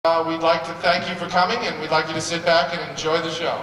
We'd like to thank you for coming, and we'd like you to sit back and enjoy the show.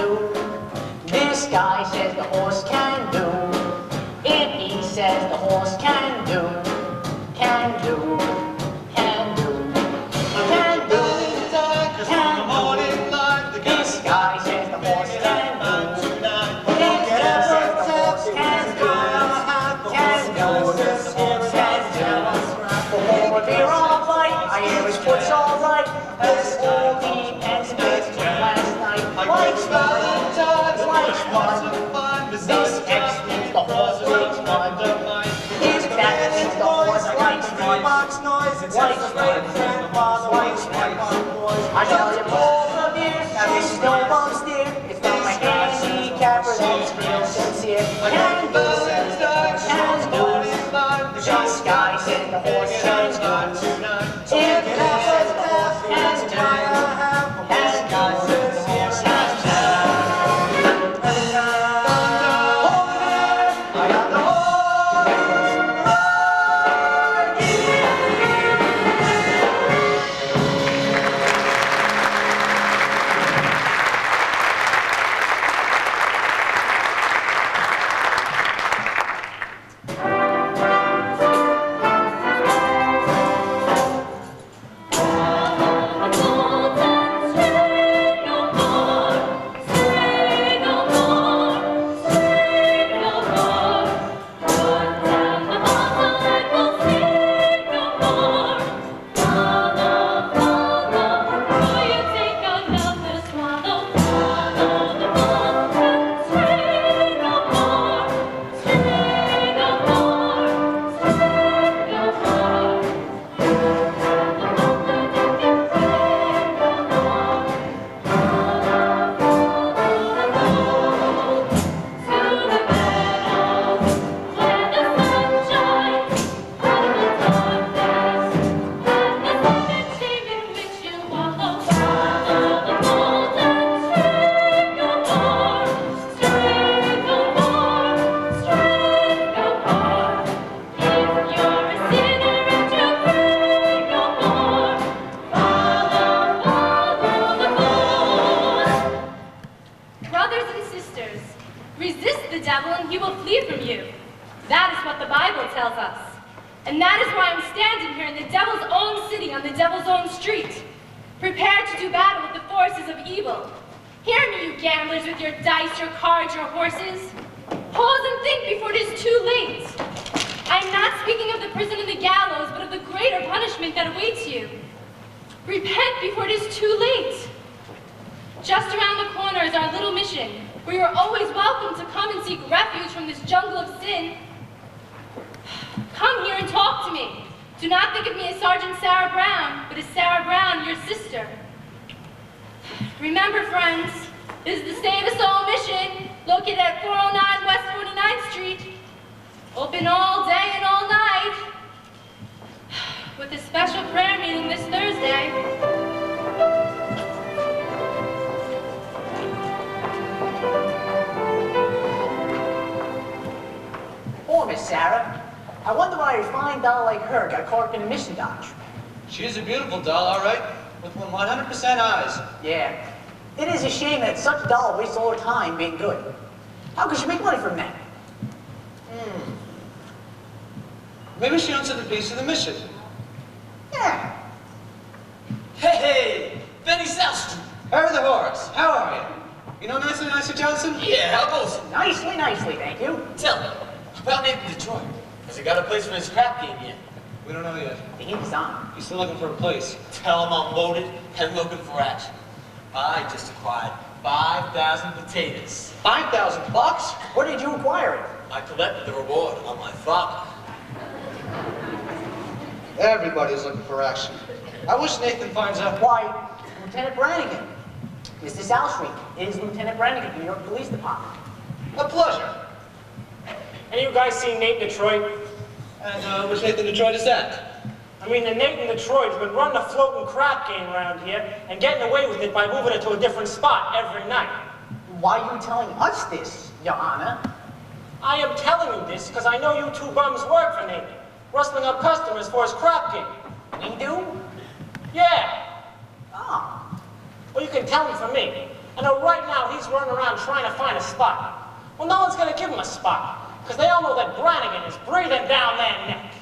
do. This guy says the horse can do. If he says the horse can do, can do, can do, can do, can do. This guy says the horse can do. If he says the horse can do, can do, can do. Before they're all right, I hear his foot's all right. This all depends on his last night. Life's fun, life's fun. This X means the horse likes fun. If that means the horse likes fun, life's fun, life's fun. I tell you both of you, now this snowball's dear. It's not my handicapper that's real sincere. Can do, can do. This guy says the horse can do. If he says the horse can do, can do, the horse can do. I got the horse. Remember, friends, this is the Save Us All mission, located at 409 West 49th Street. Open all day and all night, with a special prayer meeting this Thursday. Oh, Miss Sarah, I wonder why a fine doll like her got caught up in a mission dodge. She's a beautiful doll, all right, with 100% eyes. Yeah. It is a shame that such a doll wastes all her time being good. How could she make money from that? Maybe she owns a piece of the mission. Yeah. Hey, Benny South Street. Harry the Horse, how are you? You know Nicely Johnson? Yeah, how goes it? Nicely, nicely, thank you. Tell me, about Nathan Detroit. Has he got a place for his crap game yet? We don't know yet. The heat is on. He's still looking for a place. Tell him I'm loaded and looking for action. I just acquired 5,000 potatoes. 5,000 bucks? Where did you acquire it? I collected the reward on my father. Everybody's looking for action. I wish Nathan finds out. Why, Lieutenant Brannigan. Mr. South Street, it is Lieutenant Brannigan of the New York Police Department. A pleasure. Any of you guys seen Nathan Detroit? And which Nathan Detroit is that? I mean, the Nathan Detroit's been running a floating crap game around here and getting away with it by moving it to a different spot every night. Why are you telling us this, Your Honor? I am telling you this because I know you two bums work for Nathan, rustling up customers for his crap game. We do? Yeah. Ah. Well, you can tell him from me. I know right now he's running around trying to find a spot. Well, no one's gonna give him a spot, because they all know that Brannigan is breathing down their neck.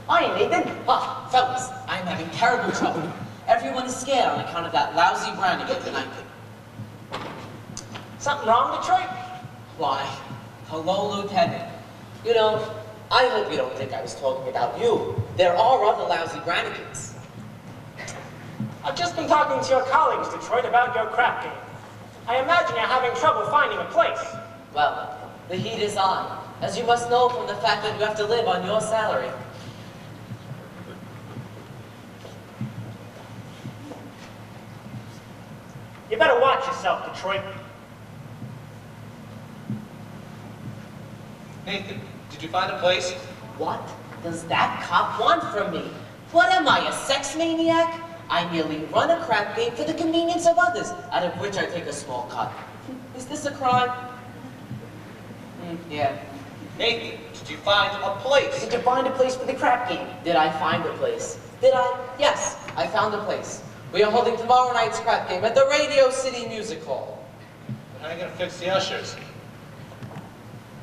Hi, Nathan. Ah, fellas, I'm having terrible trouble. Everyone is scared on account of that lousy Brannigan tonight. Something wrong, Detroit? Why, hello, Lieutenant. You know, I hope you don't think I was talking about you. There are other lousy Brannigans. I've just been talking to your colleagues, Detroit, about your crap game. I imagine you're having trouble finding a place. Well, the heat is on, as you must know from the fact that you have to live on your salary. You better watch yourself, Detroit. Nathan, did you find a place? What does that cop want from me? What am I, a sex maniac? I merely run a crap game for the convenience of others, out of which I take a small cut. Is this a crime? Yeah. Nathan, did you find a place? Did you find a place for the crap game? Did I find a place? Did I? Yes, I found a place. We are holding tomorrow night's crap game at the Radio City Music Hall. How are you going to fix the ushers?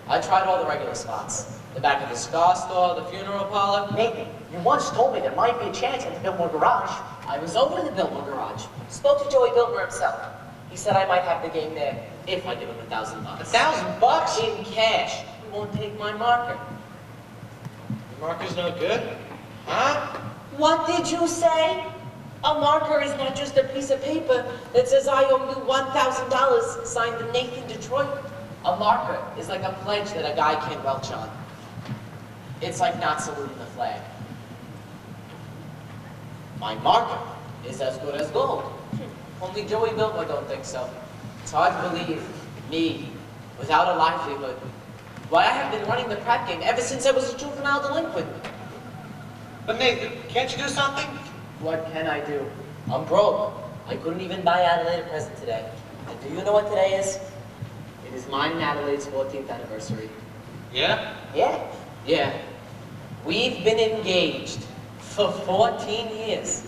I tried all the regular spots. The back of the cigar store, the funeral parlor. Nathan, you once told me there might be a chance in the Biltmore garage. I was over in the Biltmore garage. Spoke to Joey Biltmore himself. He said I might have the game there if I give him $1,000. $1,000? In cash. He won't take my marker. The marker's no good? Huh? What did you say? A marker is not just a piece of paper that says I owe you $1,000 signed Nathan Detroit. A marker is like a pledge that a guy can't welch on. It's like not saluting the flag. My marker is as good as gold. Only Joey Biltmore don't think so. It's hard to believe me, without a livelihood. Why, I have been running the crap game ever since I was a juvenile delinquent. But Nathan, can't you do something? What can I do? I'm broke. I couldn't even buy Adelaide a present today. And do you know what today is? It is mine and Adelaide's 14th anniversary. Yeah? Yeah? Yeah. We've been engaged for 14 years.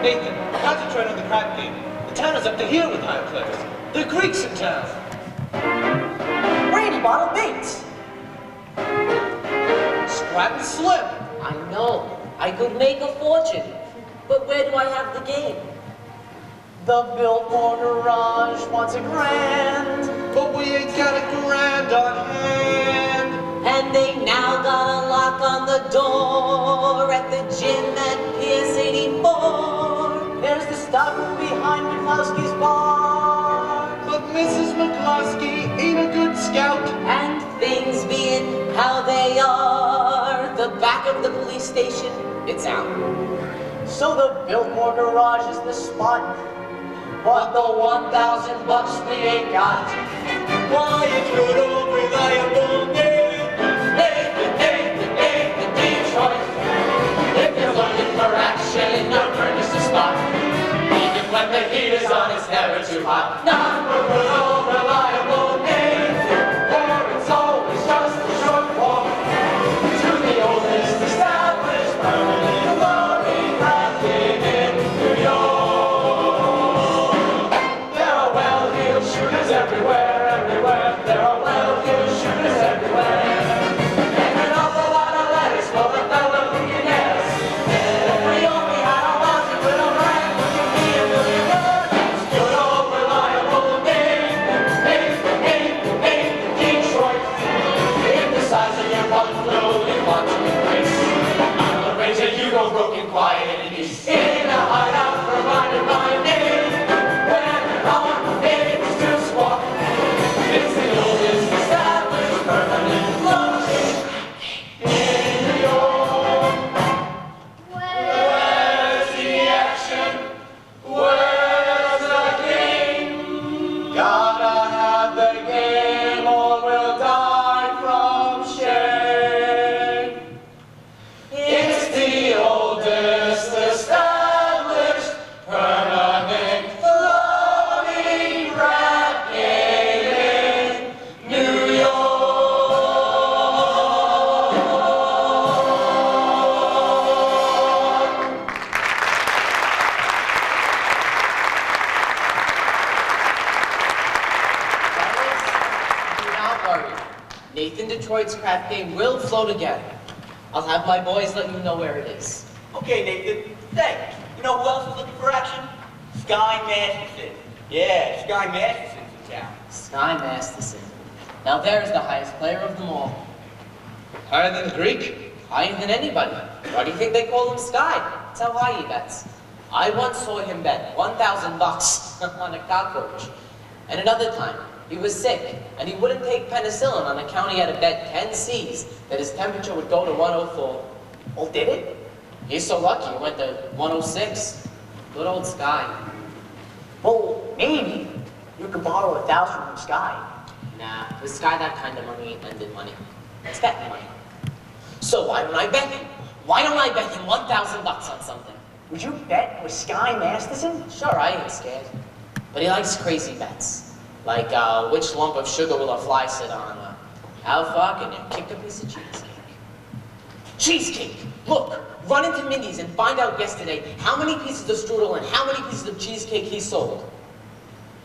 Nathan, concentrate on the crap game. The town is up to here with high players. There are Greeks in town. Brady bottle Bates. Scrap and slip. I know. I could make a fortune. But where do I have the game? The Biltmore garage wants a grand. But we ain't got a grand on hand. And they now got a lock on the door at the gym at Pierce 84. There's the stock room behind McCloskey's bar. But Mrs. McCloskey ain't a good scout. And things being how they are, the back of the police station, it's out. So the Biltmore garage is the spot. But the $1,000 we ain't got. Why, it's good old reliable Nathan Detroit. If you're looking for action, you'll furnish a spot. Even when the heat is on, it's never too hot. Number good old reliable Nathan, or it's always just a short walk to the oldest established permanent glory crap game in New York. There are well-heeled shooters everywhere, everywhere. There are well-heeled shooters everywhere. And an awful lot of letters for the fellow millionaires. If we only had a lousy little rag, would you be a millionaire? Good old reliable Nathan. Nathan Detroit's crap game will float again. I'll have my boys let you know where it is. Okay, Nathan. Hey, you know who else is looking for action? Sky Masterson. Yeah, Sky Masterson's in town. Sky Masterson. Now there's the highest player of them all. Higher than the Greek? Higher than anybody. Why do you think they call him Sky? That's how high he bets. I once saw him bet $1,000 on a cockroach. And another time, he was sick, and he wouldn't take penicillin on account he had to bet 10 C's that his temperature would go to 104. Oh, did it? He's so lucky it went to 106. Good old Sky. Well, maybe you could borrow 1,000 from Sky. Nah, with Sky that kind of money ain't lending money. It's betting money. So why don't I bet him? Why don't I bet him $1,000 on something? Would you bet with Sky Masterson? Sure, I ain't scared. But he likes crazy bets. Like, which lump of sugar will a fly sit on? How far can you kick a piece of cheesecake? Cheesecake! Look, run into Mindy's and find out yesterday how many pieces of strudel and how many pieces of cheesecake he sold.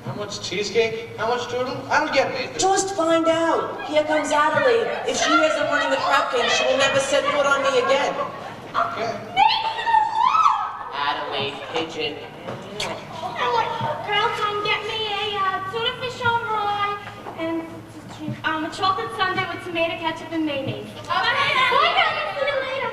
How much cheesecake? How much strudel? I don't get it, Nathan. Just find out. Here comes Adelaide. If she isn't running the crap game, she will never set foot on me again. Okay. Adelaide, pigeon. Girl, come get me a tuna fish on rye and a chocolate sundae with tomato ketchup and mayonnaise. Bye, girl. See you later.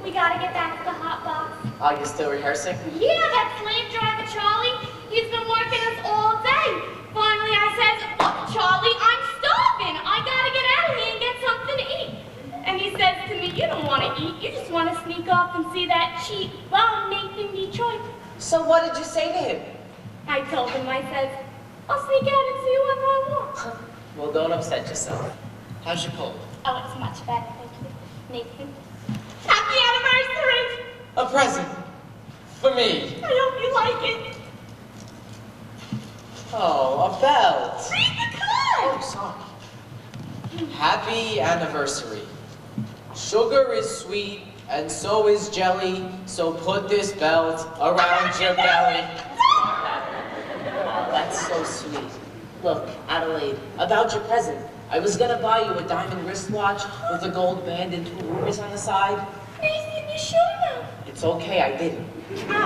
We gotta get back to the hotbox. Are you still rehearsing? Yeah, that slave driver Charlie, he's been working us all day. Finally, I says, "Look, Charlie, I'm starving. I gotta get out of here and get something to eat." And he says to me, "You don't want to eat. You just want to sneak off and see that cheap bum Nathan Detroit." So what did you say to him? I told him, I said, "I'll sneak out and see whoever I want." Well, don't upset yourself. How's your cold? Oh, it's much better, thank you, Nathan. Happy anniversary! A present. For me. I hope you like it. Oh, a belt. Read the card! Oh, sorry. Happy anniversary. Sugar is sweet, and so is jelly, so put this belt around your belly. Oh, that's so sweet. Look, Adelaide, about your present. I was gonna buy you a diamond wristwatch with a gold band and 2 rubies on the side. Nathan, you should have. It's okay, I didn't. No,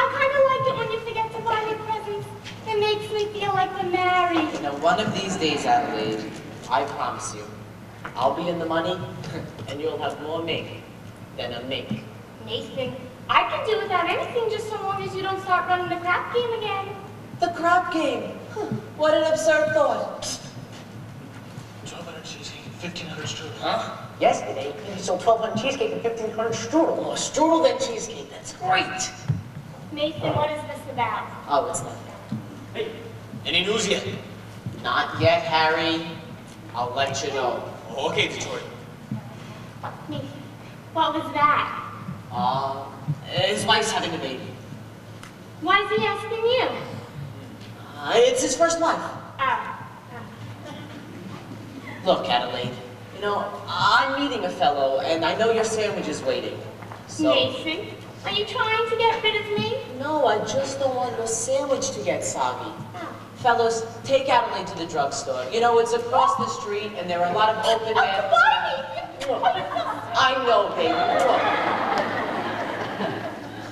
I kind of like it when you forget to buy me presents. It makes me feel like we're married. You know, one of these days, Adelaide, I promise you, I'll be in the money, and you'll have more me than a mink. Nathan, I can do without anything just so long as you don't start running the crap game again. The crap game. What an absurd thought. 1,200 cheesecake and 1,500 strudel. Huh? Yesterday, you sold 1,200 cheesecake and 1,500 strudel. More strudel than cheesecake. That's great. Nathan, what is this about? Oh, it's nothing. Hey, any news yet? Not yet, Harry. I'll let you know. Oh, okay, Detroit. Nathan, what was that? His wife's having a baby. Why is he asking you? It's his first wife. Oh. Look, Adelaide, you know, I'm meeting a fellow, and I know your sandwich is waiting. So... Nathan, are you trying to get rid of me? No, I just don't want your sandwich to get soggy. Oh. Fellows, take Adelaide to the drugstore. You know, it's across the street, and there are a lot of open air. I know, baby.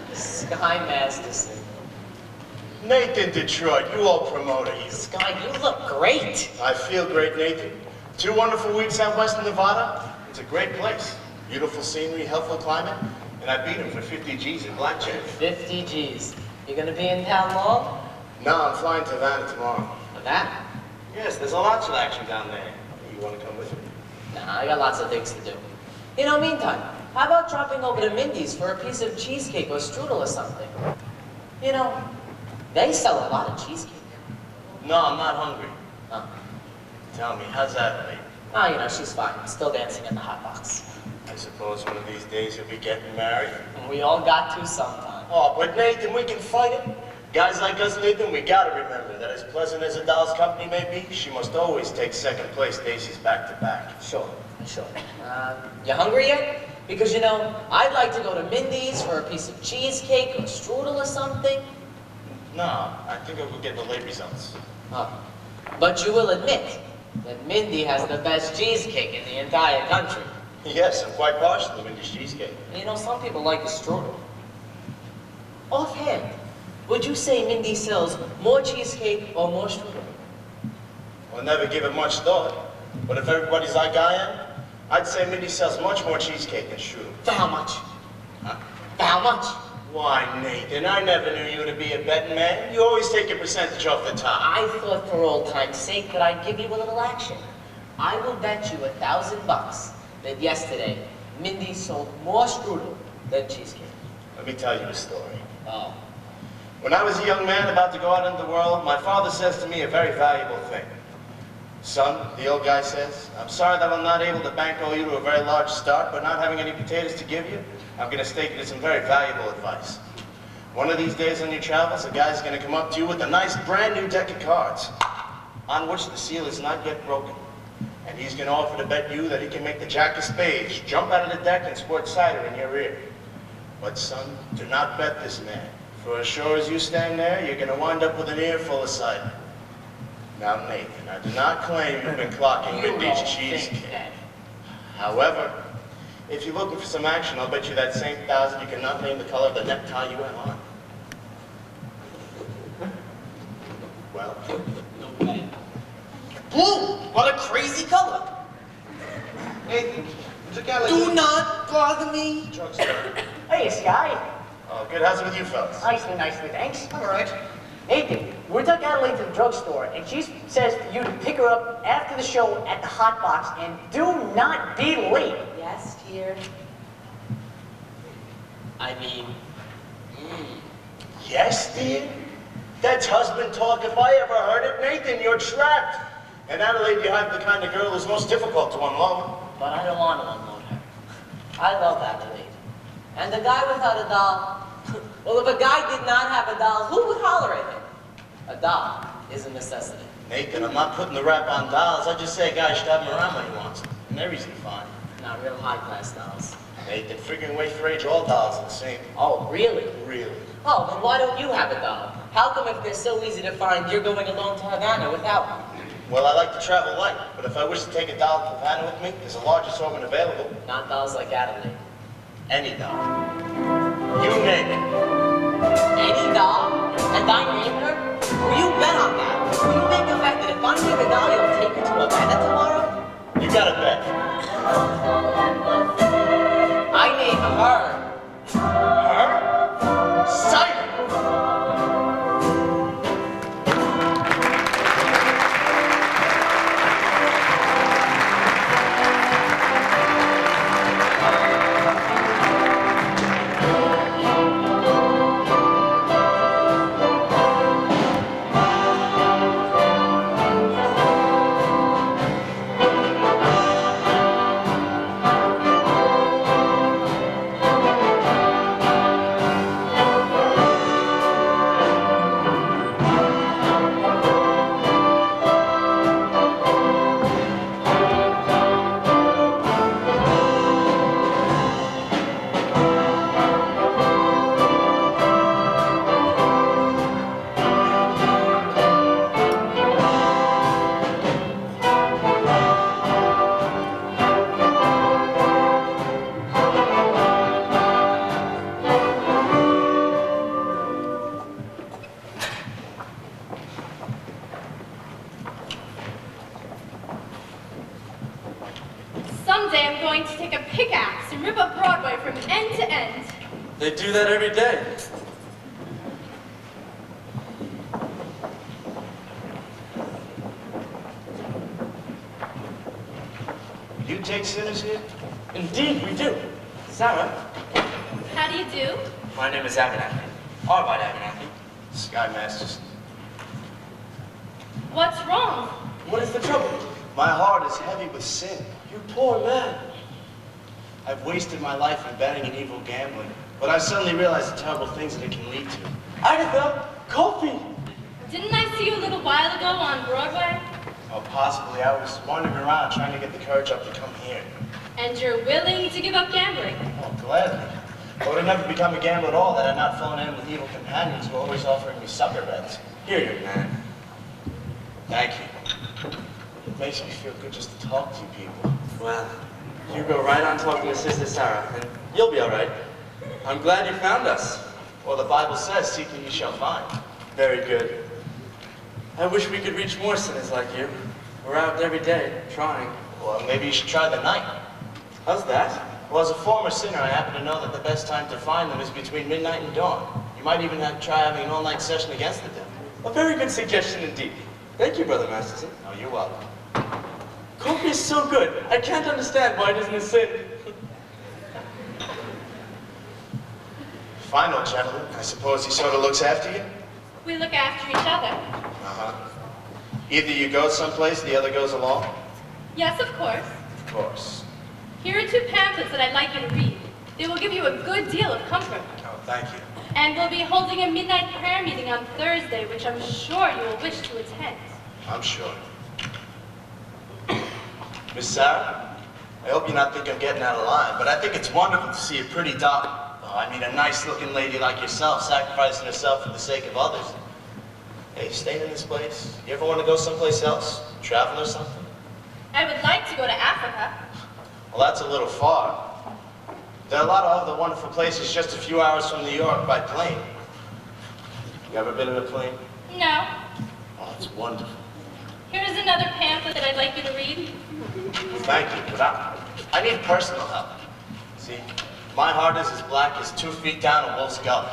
Look. Sky Masterson. Nathan Detroit, you old promoter, you. Sky, you look great. I feel great, Nathan. 2 wonderful weeks out west in Nevada. It's a great place. Beautiful scenery, helpful climate, and I beat him for 50 G's in blackjack. 50 G's. You gonna be in town long? No, I'm flying to Havana tomorrow. Havana? Yes, there's lots of action down there. You want to come with me? Nah, I got lots of things to do. You know, meantime, how about dropping over to Mindy's for a piece of cheesecake or strudel or something? You know, they sell a lot of cheesecake. No, I'm not hungry. Oh. Tell me, how's Adelaide? Oh, you know, she's fine. Still dancing in the hotbox. I suppose one of these days you'll be getting married. We all got to sometime. Oh, but Nathan, we can fight it. Guys like us, Nathan, we gotta remember that as pleasant as a doll's company may be, she must always take second place daisies back to back. Sure. You hungry yet? Because, you know, I'd like to go to Mindy's for a piece of cheesecake or strudel or something. No, I think I will get the late results. Oh. But you will admit, that Mindy has the best cheesecake in the entire country. Yes, I'm quite partial to Mindy's cheesecake. And you know, some people like a strudel. Offhand, would you say Mindy sells more cheesecake or more strudel? I'll never give it much thought. But if everybody's like I am, I'd say Mindy sells much more cheesecake than strudel. For how much? Huh? For how much? Why, Nathan, I never knew you to be a betting man. You always take your percentage off the top. I thought for old time's sake that I'd give you a little action. I will bet you $1,000 that yesterday Mindy sold more strudel than cheesecake. Let me tell you a story. Oh. When I was a young man about to go out into the world, my father says to me a very valuable thing. Son, the old guy says, I'm sorry that I'm not able to bankroll you to a very large start, but not having any potatoes to give you, I'm going to stake it as some very valuable advice. One of these days on your travels, a guy's going to come up to you with a nice brand new deck of cards, on which the seal is not yet broken. And he's going to offer to bet you that he can make the jack of spades jump out of the deck and squirt cider in your ear. But son, do not bet this man, for as sure as you stand there, you're going to wind up with an ear full of cider. Now, Nathan, I do not claim you've been clocking Mindy's cheesecake. However, if you're looking for some action, I'll bet you that same 1,000 you cannot name the color of the necktie you have on. Well? Blue! What a crazy color! Nathan, there's a guy like Do not bother me! Drugstore. Hey, Sky. Oh, good. How's it with you fellas? Nicely, thanks. All right. Nathan, we took Adelaide to the drugstore, and she says for you to pick her up after the show at the hotbox, and do not be late. Yes, dear. I mean, Yes, dear? That's husband talk if I ever heard it. Nathan, you're trapped. And Adelaide, you have the kind of girl who's most difficult to unload. but I don't want to unload her. I love Adelaide. And the guy without a doll, well, if a guy did not have a doll, who would holler at him? A doll is a necessity. Nathan, I'm not putting the rap on dolls. I just say a guy should have them around when he wants them. And they're easy to find. Not real high-class dolls. Nathan, figuring away for age, all dolls are the same. Oh, really? Really. Oh, then why don't you have a doll? How come if they're so easy to find, you're going alone to Havana without one? Well, I like to travel light, but if I wish to take a doll to Havana with me, there's a large assortment available. Not dolls like Adelaide. Any doll. You name it. Any doll? And I name her? Will you bet on that? Will you make the fact that if I name a doll, you'll take her to Havana tomorrow? You got a bet. I name her. Her? Cider! Someday I'm going to take a pickaxe and rip up Broadway from end to end. They do that every day. You take sinners here? Indeed, we do. Sarah? How do you do? My name is Abernathy. Arbide Abernathy. Sky Masters. What's wrong? What is the trouble? My heart is heavy with sin. You poor man. I've wasted my life in betting and evil gambling, but I suddenly realized the terrible things that it can lead to. Agatha, coffee! Didn't I see you a little while ago on Broadway? Oh, possibly. I was wandering around trying to get the courage up to come here. And you're willing to give up gambling? Oh, gladly. I would have never become a gambler at all had I not fallen in with evil companions who were always offering me sucker bets. Here, young man. Thank you. It makes me feel good just to talk to you people. Well, you go right on talking to Sister Sarah, and you'll be all right. I'm glad you found us. Well, the Bible says, seek and you shall find. Very good. I wish we could reach more sinners like you. We're out every day, trying. Well, maybe you should try the night. How's that? Well, as a former sinner, I happen to know that the best time to find them is between midnight and dawn. You might even try having an all-night session against the devil. A very good suggestion indeed. Thank you, Brother Masterson. Oh, you're welcome. Coffee is so good. I can't understand why it isn't a sin. Fine, old gentleman. I suppose he sort of looks after you? We look after each other. Uh-huh. Either you go someplace, the other goes along? Yes, of course. Of course. Here are 2 pamphlets that I'd like you to read. They will give you a good deal of comfort. Oh, thank you. And we'll be holding a midnight prayer meeting on Thursday, which I'm sure you will wish to attend. I'm sure. Miss Sarah, I hope you're not thinking of getting out of line, but I think it's wonderful to see a pretty a nice-looking lady like yourself sacrificing herself for the sake of others. Hey, staying in this place? You ever want to go someplace else? Travel or something? I would like to go to Africa. Well, that's a little far. There are a lot of other wonderful places just a few hours from New York by plane. You ever been in a plane? No. Oh, it's wonderful. Here's another pamphlet that I'd like you to read. Thank you, but I need personal help. See, my heart is as black as 2 feet down a wolf's gully.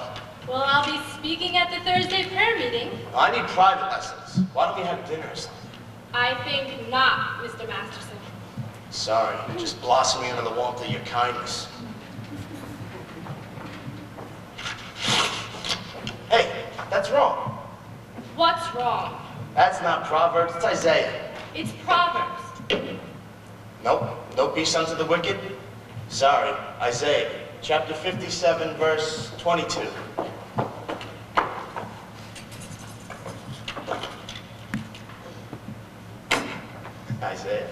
Well, I'll be speaking at the Thursday prayer meeting. I need private lessons. Why don't we have dinner or something? I think not, Mr. Masterson. Sorry, you're just blossoming under the warmth of your kindness. Hey, that's wrong. What's wrong? That's not Proverbs, it's Isaiah. It's Proverbs. Nope, don't be sons of the wicked. Sorry, Isaiah, chapter 57, verse 22. Isaiah.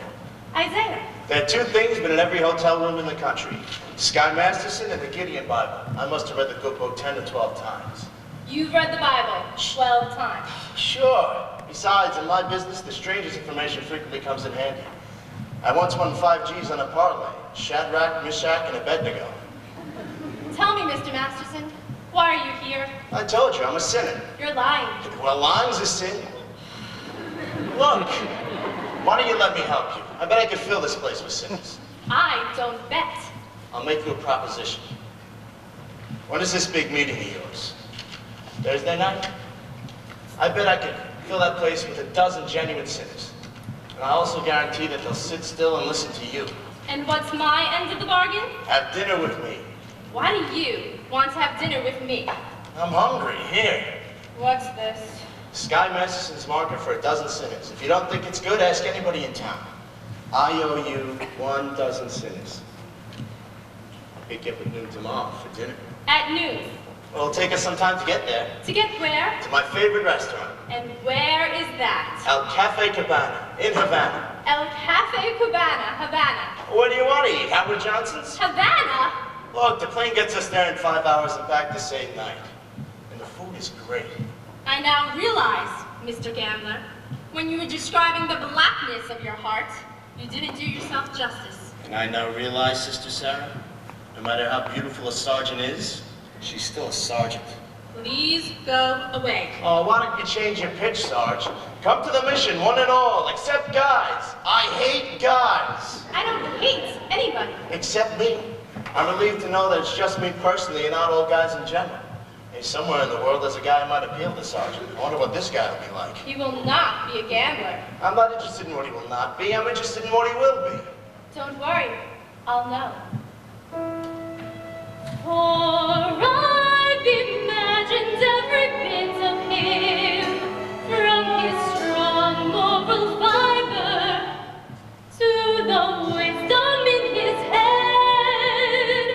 Isaiah. There are 2 things been in every hotel room in the country. Sky Masterson and the Gideon Bible. I must have read the good book 10 to 12 times. You've read the Bible 12 times. Sure. Besides, in my business, the strangest information frequently comes in handy. I once won 5 G's on a parlay. Shadrach, Meshach, and Abednego. Tell me, Mr. Masterson, why are you here? I told you, I'm a sinner. You're lying. Well, lying's a sin. Look, why don't you let me help you? I bet I could fill this place with sinners. I don't bet. I'll make you a proposition. When is this big meeting of yours? Thursday night? I bet I could fill that place with a dozen genuine sinners. And I also guarantee that they'll sit still and listen to you. And what's my end of the bargain? Have dinner with me. Why do you want to have dinner with me? I'm hungry. Here. What's this? Sky Masterson's market for a dozen sinners. If you don't think it's good, ask anybody in town. I owe you 1 dozen sinners. I'll pick you up at noon tomorrow for dinner. At noon. Well, it'll take us some time to get there. To get where? To my favorite restaurant. And where is that? El Cafe Cabana in Havana. El Cafe Cabana, Havana. What do you want to eat? Howard Johnson's? Havana? Look, the plane gets us there in 5 hours and back the same night. And the food is great. I now realize, Mr. Gambler, when you were describing the blackness of your heart, you didn't do yourself justice. And I now realize, Sister Sarah, no matter how beautiful a sergeant is, she's still a sergeant. Please go away. Oh, why don't you change your pitch, Sarge? Come to the mission, one and all, except guys. I hate guys. I don't hate anybody. Except me. I'm relieved to know that it's just me personally and not all guys in general. Hey, somewhere in the world there's a guy who might appeal to Sergeant. I wonder what this guy will be like. He will not be a gambler. I'm not interested in what he will not be. I'm interested in what he will be. Don't worry. I'll know. For I've imagined every bit of him, from his strong moral fiber to the wisdom in his head,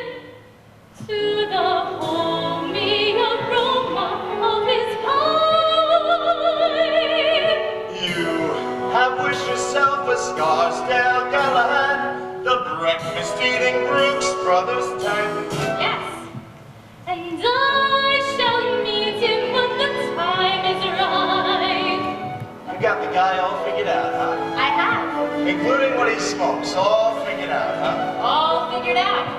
to the homey aroma of his pipe. You have wished yourself a Scarsdale Galahad, the breakfast-eating Brooks Brothers type. Yes, a Holy smokes, all figured out, huh? All figured out.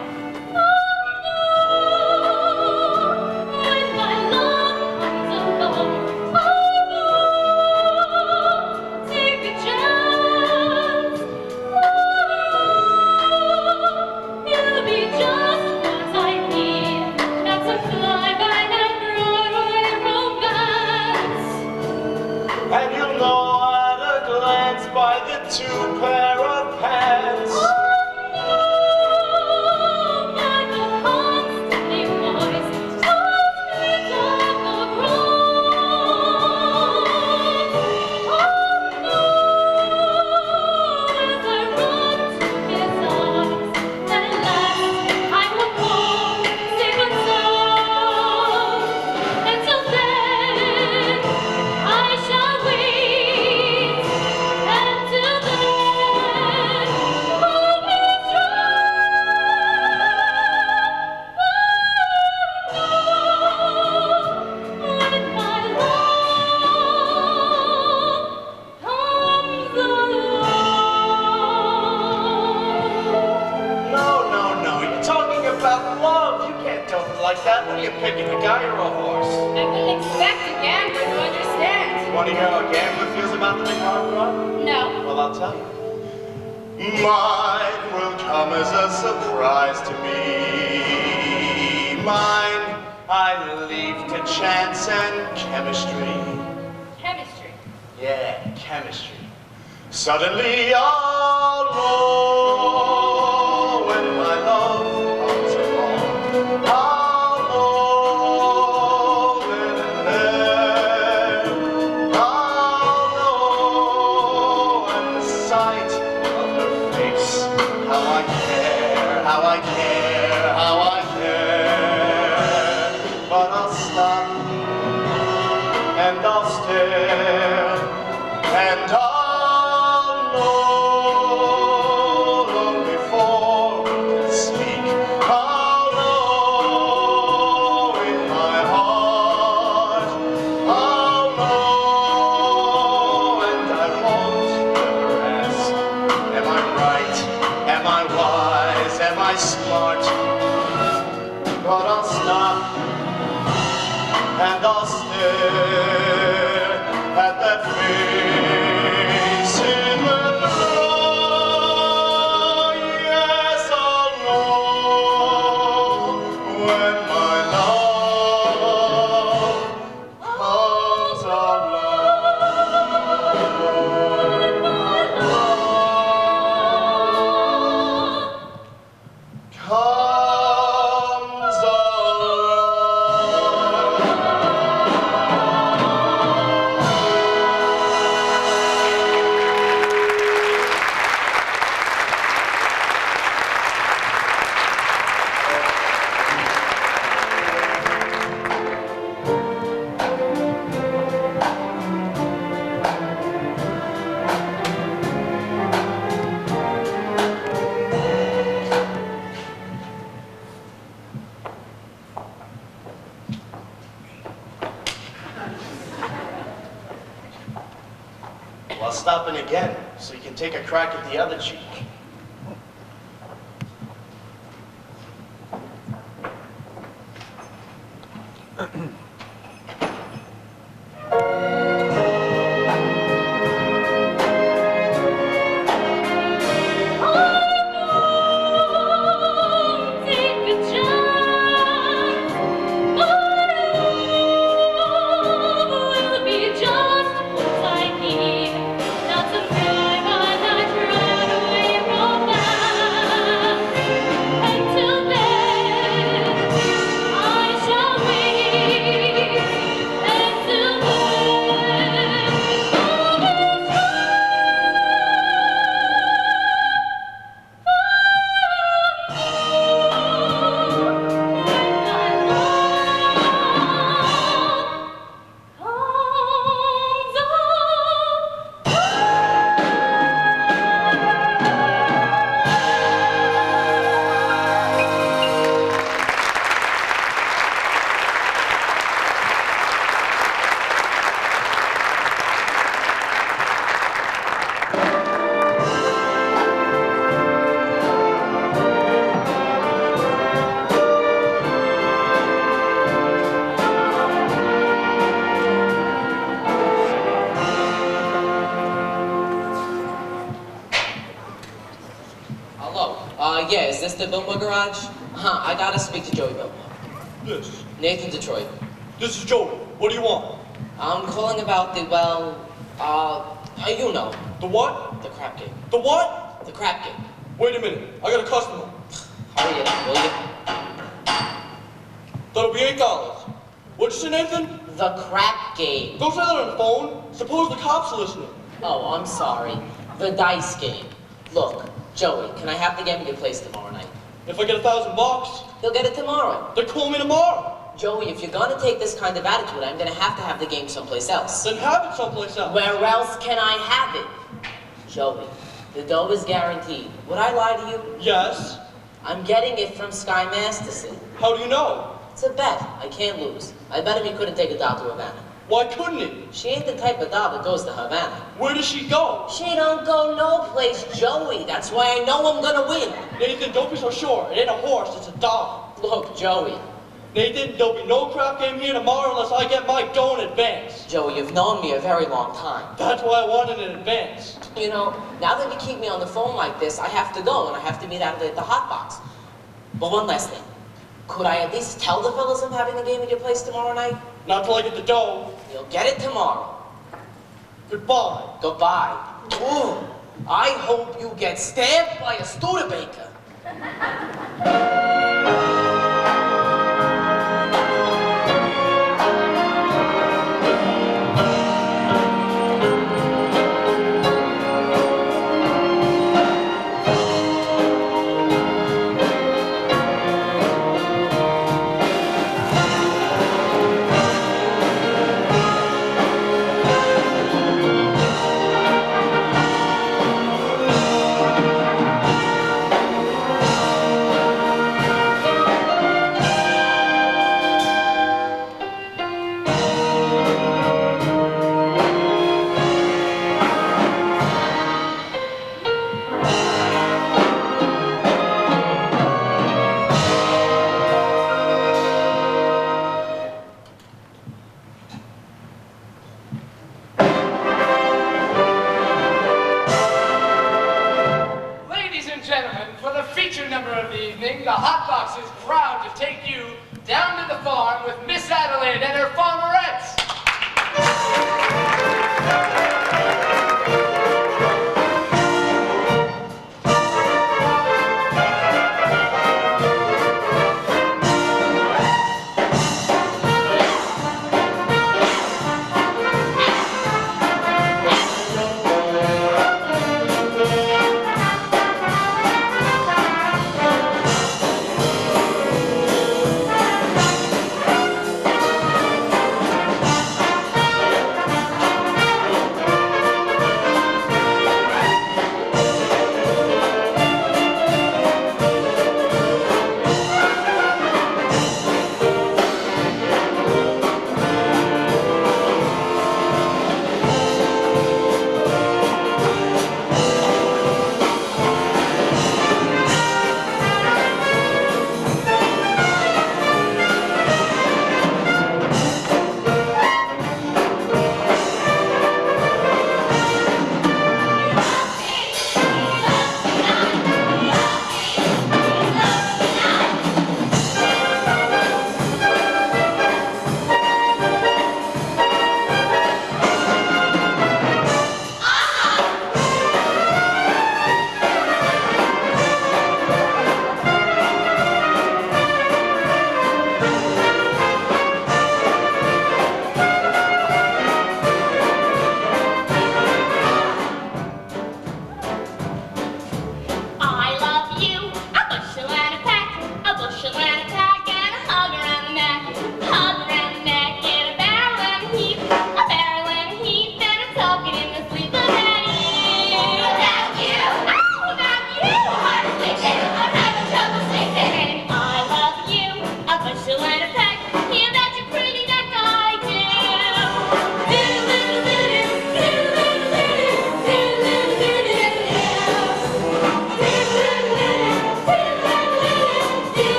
And you'll know at a glance by the 2 pair of pants. Like that? What are you picking, a guy or a horse? I wouldn't expect a gambler to understand. Want to hear how a gambler feels about the big hard rock? No. Well, I'll tell you. Mine will come as a surprise to me. Mine I leave to chance and chemistry. Chemistry. Yeah, chemistry. Suddenly I'll know when my love comes along. I'll know then and there. I'll know at the sight of her face how I care, how I care, how I care. But I'll stop and I'll stare and I'll smart, but I'll stop and I'll stare at that face in the dark. Yes, I'll know when my love comes Well, I'll stop in again, so you can take a crack at the other cheek. Not to cry, but I run away. Yeah, is this the Biltmore garage? I gotta speak to Joey Biltmore. Yes. Nathan, Detroit. This is Joey. What do you want? I'm calling about the, you know. The what? The crap game. The what? The crap game. Wait a minute. I got a customer. Hurry up, will you? That'll be $8. What'd you say, Nathan? The crap game. Don't say that on the phone. Suppose the cops are listening. Oh, I'm sorry. The dice game. Look, Joey, can I have the game at your place tomorrow night? If I get $1,000, He'll get it tomorrow. then call me tomorrow. Joey, if you're gonna take this kind of attitude, I'm gonna have the game someplace else. Then have it someplace else. Where else can I have it? Joey, the dough is guaranteed. Would I lie to you? Yes. I'm getting it from Sky Masterson. How do you know? It's a bet. I can't lose. I bet him he couldn't take a doll to Havana. Why couldn't he? She ain't the type of doll that goes to Havana. Where does she go? She don't go no place, Joey. That's why I know I'm gonna win. Nathan, don't be so sure. It ain't a horse, it's a dog. Look, Joey. Nathan, there'll be no crap game here tomorrow unless I get my dough in advance. Joey, you've known me a very long time. That's why I want it in advance. You know, now that you keep me on the phone like this, I have to go and I have to meet Adelaide at the hotbox. But one last thing. Could I at least tell the fellas I'm having the game at your place tomorrow night? Not till I get the dough. You'll get it tomorrow. Goodbye. Goodbye. Ooh, I hope you get stabbed by a Studebaker.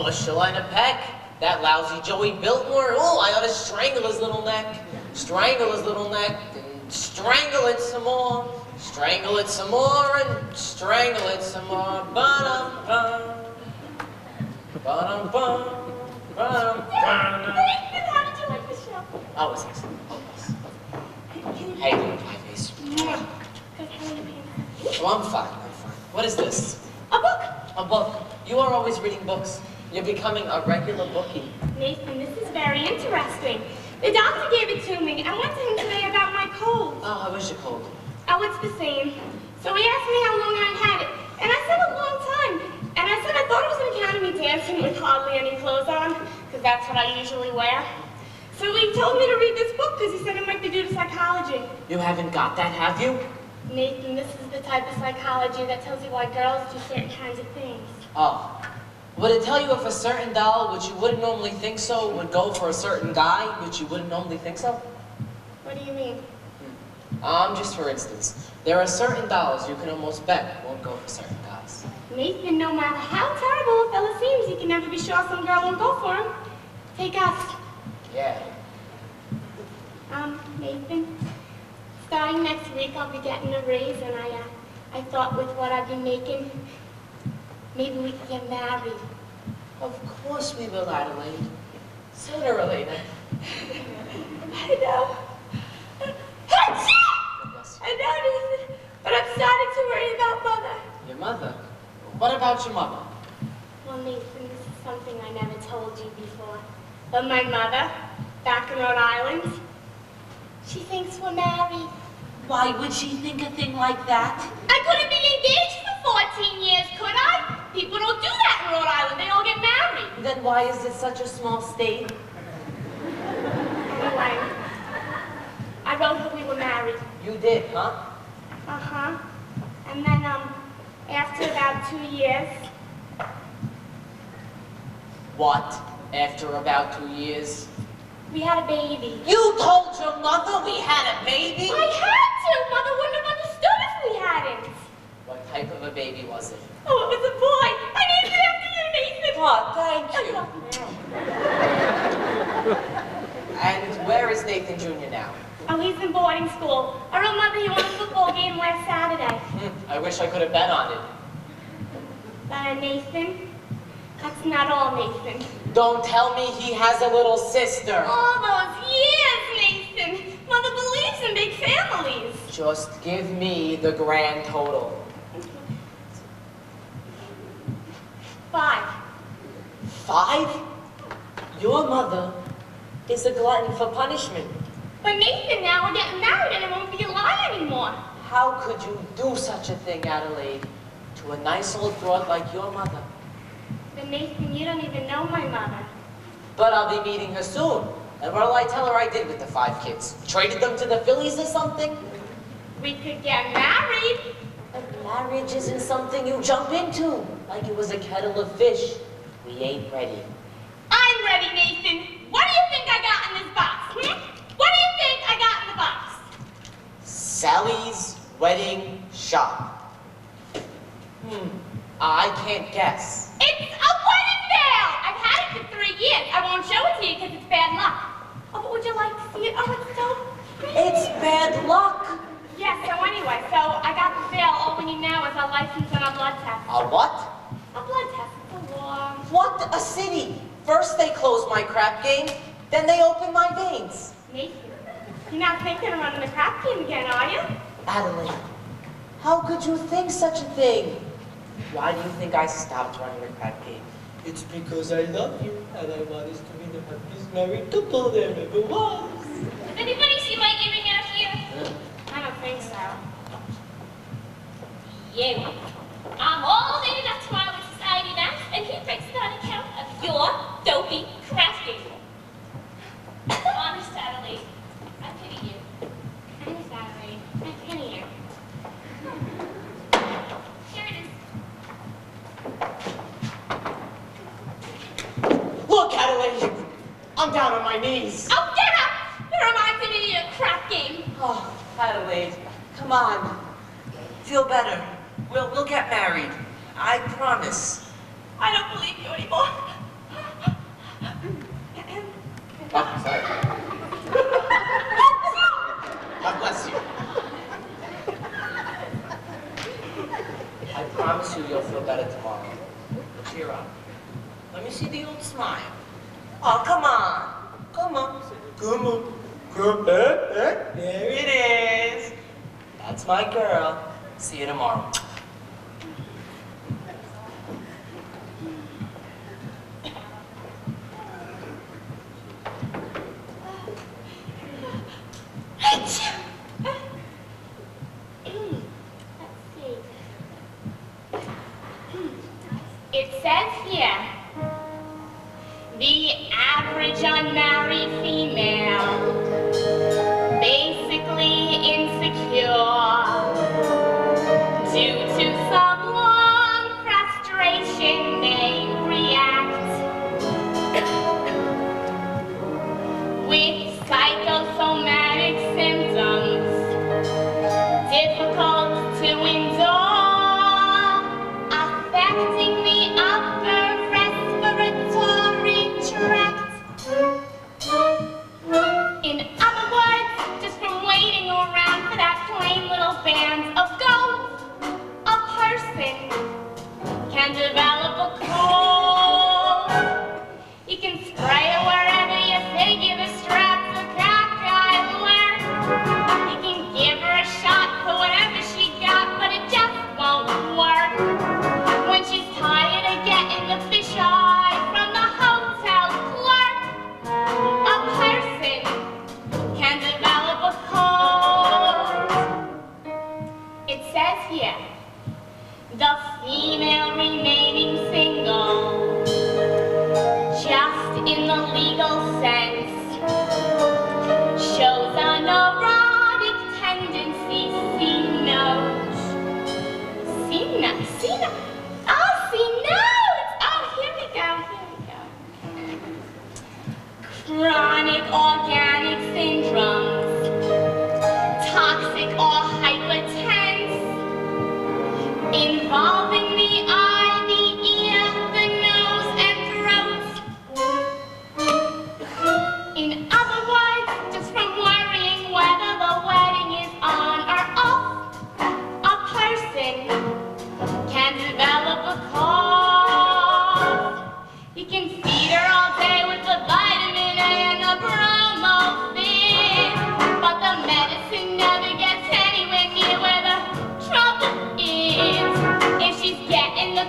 bushel and a peck. That lousy Joey Biltmore, oh, I ought to strangle his little neck. Strangle his little neck, and strangle it some more. Strangle it some more, and strangle it some more. Ba-dum-bum. Ba-dum-bum. Ba-dum-bum. Nathan, how did you like the show? Oh, it was excellent. Oh, yes. How you doing, Pie Face? Good, how are you, Pam? Oh, I'm fine. What is this? A book. A book. You are always reading books. You're becoming a regular bookie. Nathan, this is very interesting. The doctor gave it to me. I went to him today about my cold. Oh, how is your cold? Oh, it's the same. So he asked me how long I had it. And I said a long time. And I said I thought it was an academy dancing with hardly any clothes on, because that's what I usually wear. So he told me to read this book because he said it might be due to psychology. You haven't got that, have you? Nathan, this is the type of psychology that tells you why girls do certain kinds of things. Oh. Would it tell you if a certain doll, which you wouldn't normally think so, would go for a certain guy, which you wouldn't normally think so? What do you mean? Just for instance, there are certain dolls you can almost bet won't go for certain guys. Nathan, no matter how terrible a fella seems, you can never be sure some girl won't go for him. Take us. Yeah. Nathan, starting next week I'll be getting a raise, and I thought with what I've been making, maybe we could get married. Of course we will, Adelaide. Sooner or later. I know. I know, Nathan, but I'm starting to worry about Mother. Your mother? What about your mother? Well, Nathan, this is something I never told you before. But my mother, back in Rhode Island, she thinks we're married. Why would she think a thing like that? I couldn't be engaged for 14 years, could I? People don't do that in Rhode Island. They all get married. Then why is it such a small state? Anyway, I wrote her we were married. You did, huh? Uh-huh. And then, after about 2 years... What? After about 2 years? We had a baby. You told your mother we had a baby? I had to! Mother wouldn't have understood if we hadn't. What type of a baby was it? Oh, it was a boy. I named it after you, Nathan. Oh, thank you. And where is Nathan Jr. now? Oh, he's in boarding school. I wrote Mother he won a football game last Saturday. I wish I could have bet on it. Nathan? That's not all, Nathan. Don't tell me he has a little sister. All those years, Nathan. Mother believes in big families. Just give me the grand total. 5. 5? Your mother is a glutton for punishment. But Nathan, now we're getting married and it won't be a lie anymore. How could you do such a thing, Adelaide, to a nice old broad like your mother? But Nathan, you don't even know my mother. But I'll be meeting her soon. And what'll I tell her I did with the 5 kids? Traded them to the Phillies or something? We could get married. But marriage isn't something you jump into, like it was a kettle of fish. We ain't ready. I'm ready, Nathan. What do you think I got in this box? What do you think I got in the box? Sally's wedding shop. I can't guess. It's a wedding veil! I've had it for 3 years. I won't show it to you because it's bad luck. Oh, but would you like to see it? Oh, it's so pretty. It's bad luck. Yeah, so anyway, I got the veil. All we need now is our license and our blood test. A what? A blood test. It's a long... What a city! First they close my crap game, then they open my veins. Nathan, you're not thinking of running the crap game again, are you? Adelaide, how could you think such a thing? Why do you think I stopped running the crap game? It's because I love you and I want us to be the happiest married couple there ever was. Does anybody see my earring out here? I don't think so. You. I'm all in enough tomorrow with society math, and he breaks it on account of your dopey crafting. Honest, Adelaide, I pity you. Honest, Adelaide, I pity you. Here it is. Look, Adelaide! I'm down on my knees. Oh, get up! It reminds me of your crap game. Oh, Adelaide, come on. Feel better. We'll get married. I promise. I don't believe you anymore. Oh, sorry. God bless you. I promise you'll feel better tomorrow. Cheer up. Let me see the old smile. Oh, come on. Come on. Come on. Come on. There it is. That's my girl. See you tomorrow. It says here, the average unmarried female, basically insecure, due to some long frustration may react with psychosomatic symptoms, difficult to endure, affecting the upper respiratory tract. In other words, just from waiting around for that plain little band of goats, a person can develop a cold. You can spray it wherever you figure the straps of cockeye work. You can give her a shot for whatever she got, but it just won't work. When she's tired of getting the fish eye from the hotel clerk, a person can develop a cold. It says here, the female remaining single, just in the legal sense, shows a neurotic tendency, see note. See note. Oh, see notes! Oh, here we go. Chronic organic syndromes, toxic or hypertense, involving the eye, the ear, the nose, and throat. In other words, just from worrying whether the wedding is on or off, a person can develop a cough. You can feed her all day with the vitamin A and the bromophin, but the medicine never gets anywhere near where the trouble is. If she's getting the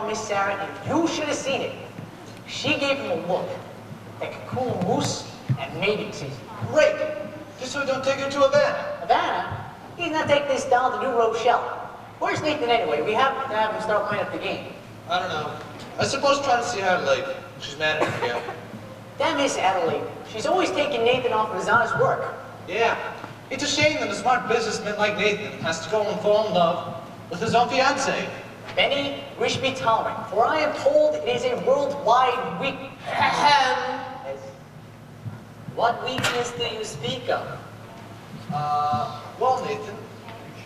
Miss Sarah, and you should have seen it. She gave him a look that could cool a moose and maybe teeth. Great! Just so we don't take her to Havana. Havana? He's not taking this down to New Rochelle. Where's Nathan anyway? We have to have him start playing up the game. I don't know. I suppose try to see Adelaide. She's mad at him again. That Miss Adelaide, she's always taking Nathan off of his honest work. Yeah. It's a shame that a smart businessman like Nathan has to go and fall in love with his own fiancée. Benny, we should be tolerant, for I am told it is a worldwide weak... What weakness do you speak of? Well, Nathan,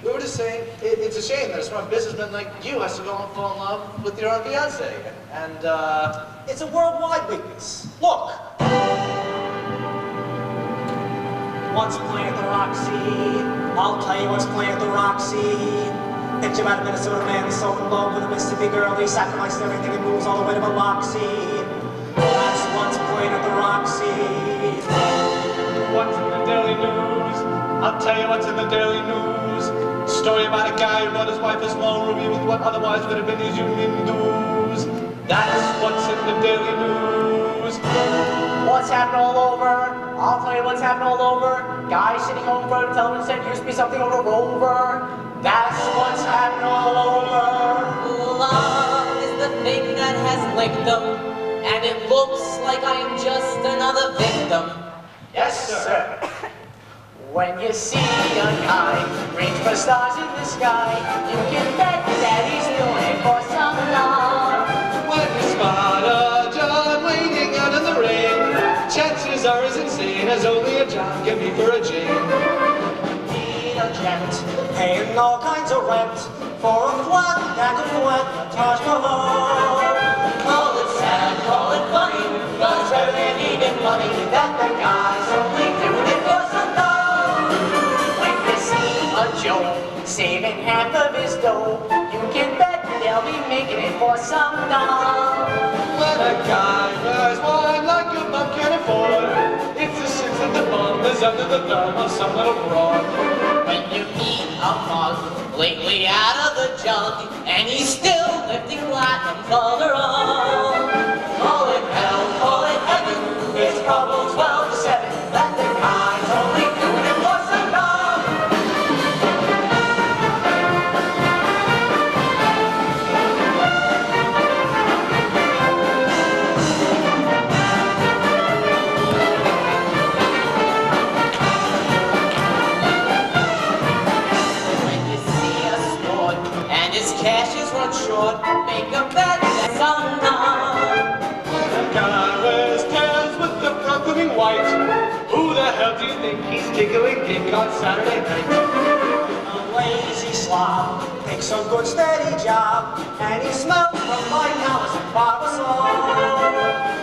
we were just saying, it's a shame that a smart businessman like you has to go and fall in love with your own fiancée. And, It's a worldwide weakness. Look. What's playing at the Roxy? I'll tell you what's playing at the Roxy. Picture about a Minnesota man so in love with a Mississippi girl, he sacrificed everything and moves all the way to Biloxi. That's what's playing at the Roxy. What's in the Daily News? I'll tell you what's in the Daily News. Story about a guy who brought his wife a small ruby with what otherwise would have been his union dues. That's what's in the Daily News. What's happening all over? I'll tell you what's happening all over. Guy sitting home in front of the television said, used to be something over Rover. That's what's happening all over. Love is the thing that has licked them, and it looks like I am just another victim. Yes, sir. When you see a guy reach for stars in the sky, you can bet that he's doing it for some love. when you spot a John waiting out in the rain, chances are as insane as only a John can be for a Jane. Need a gent, paying all kinds of rent for a flat pack of wet Taj Mahal. Call it sad, call it funny, but it's better than even money that the guy's only doing it for some dough. When you see a Joe saving half of his dough, you can bet they'll be making it for some dough. When a guy buys wine like a bum can afford, it's a sense that the bum is under the thumb of some little broad. When you meet a mug, lately out of the jug, and he's still lifting platinum for the run. Call it hell, call it heaven, it's probably 12 to 7 that the guy's only doing it for some dough. When you see a sport, and his cash is run short, make a bet that's unknown. A guy wears tails with the front looking white. Who the hell do you think he's tickling dick on Saturday night? A lazy slob takes a good steady job, and he smells from fine house and barbasol.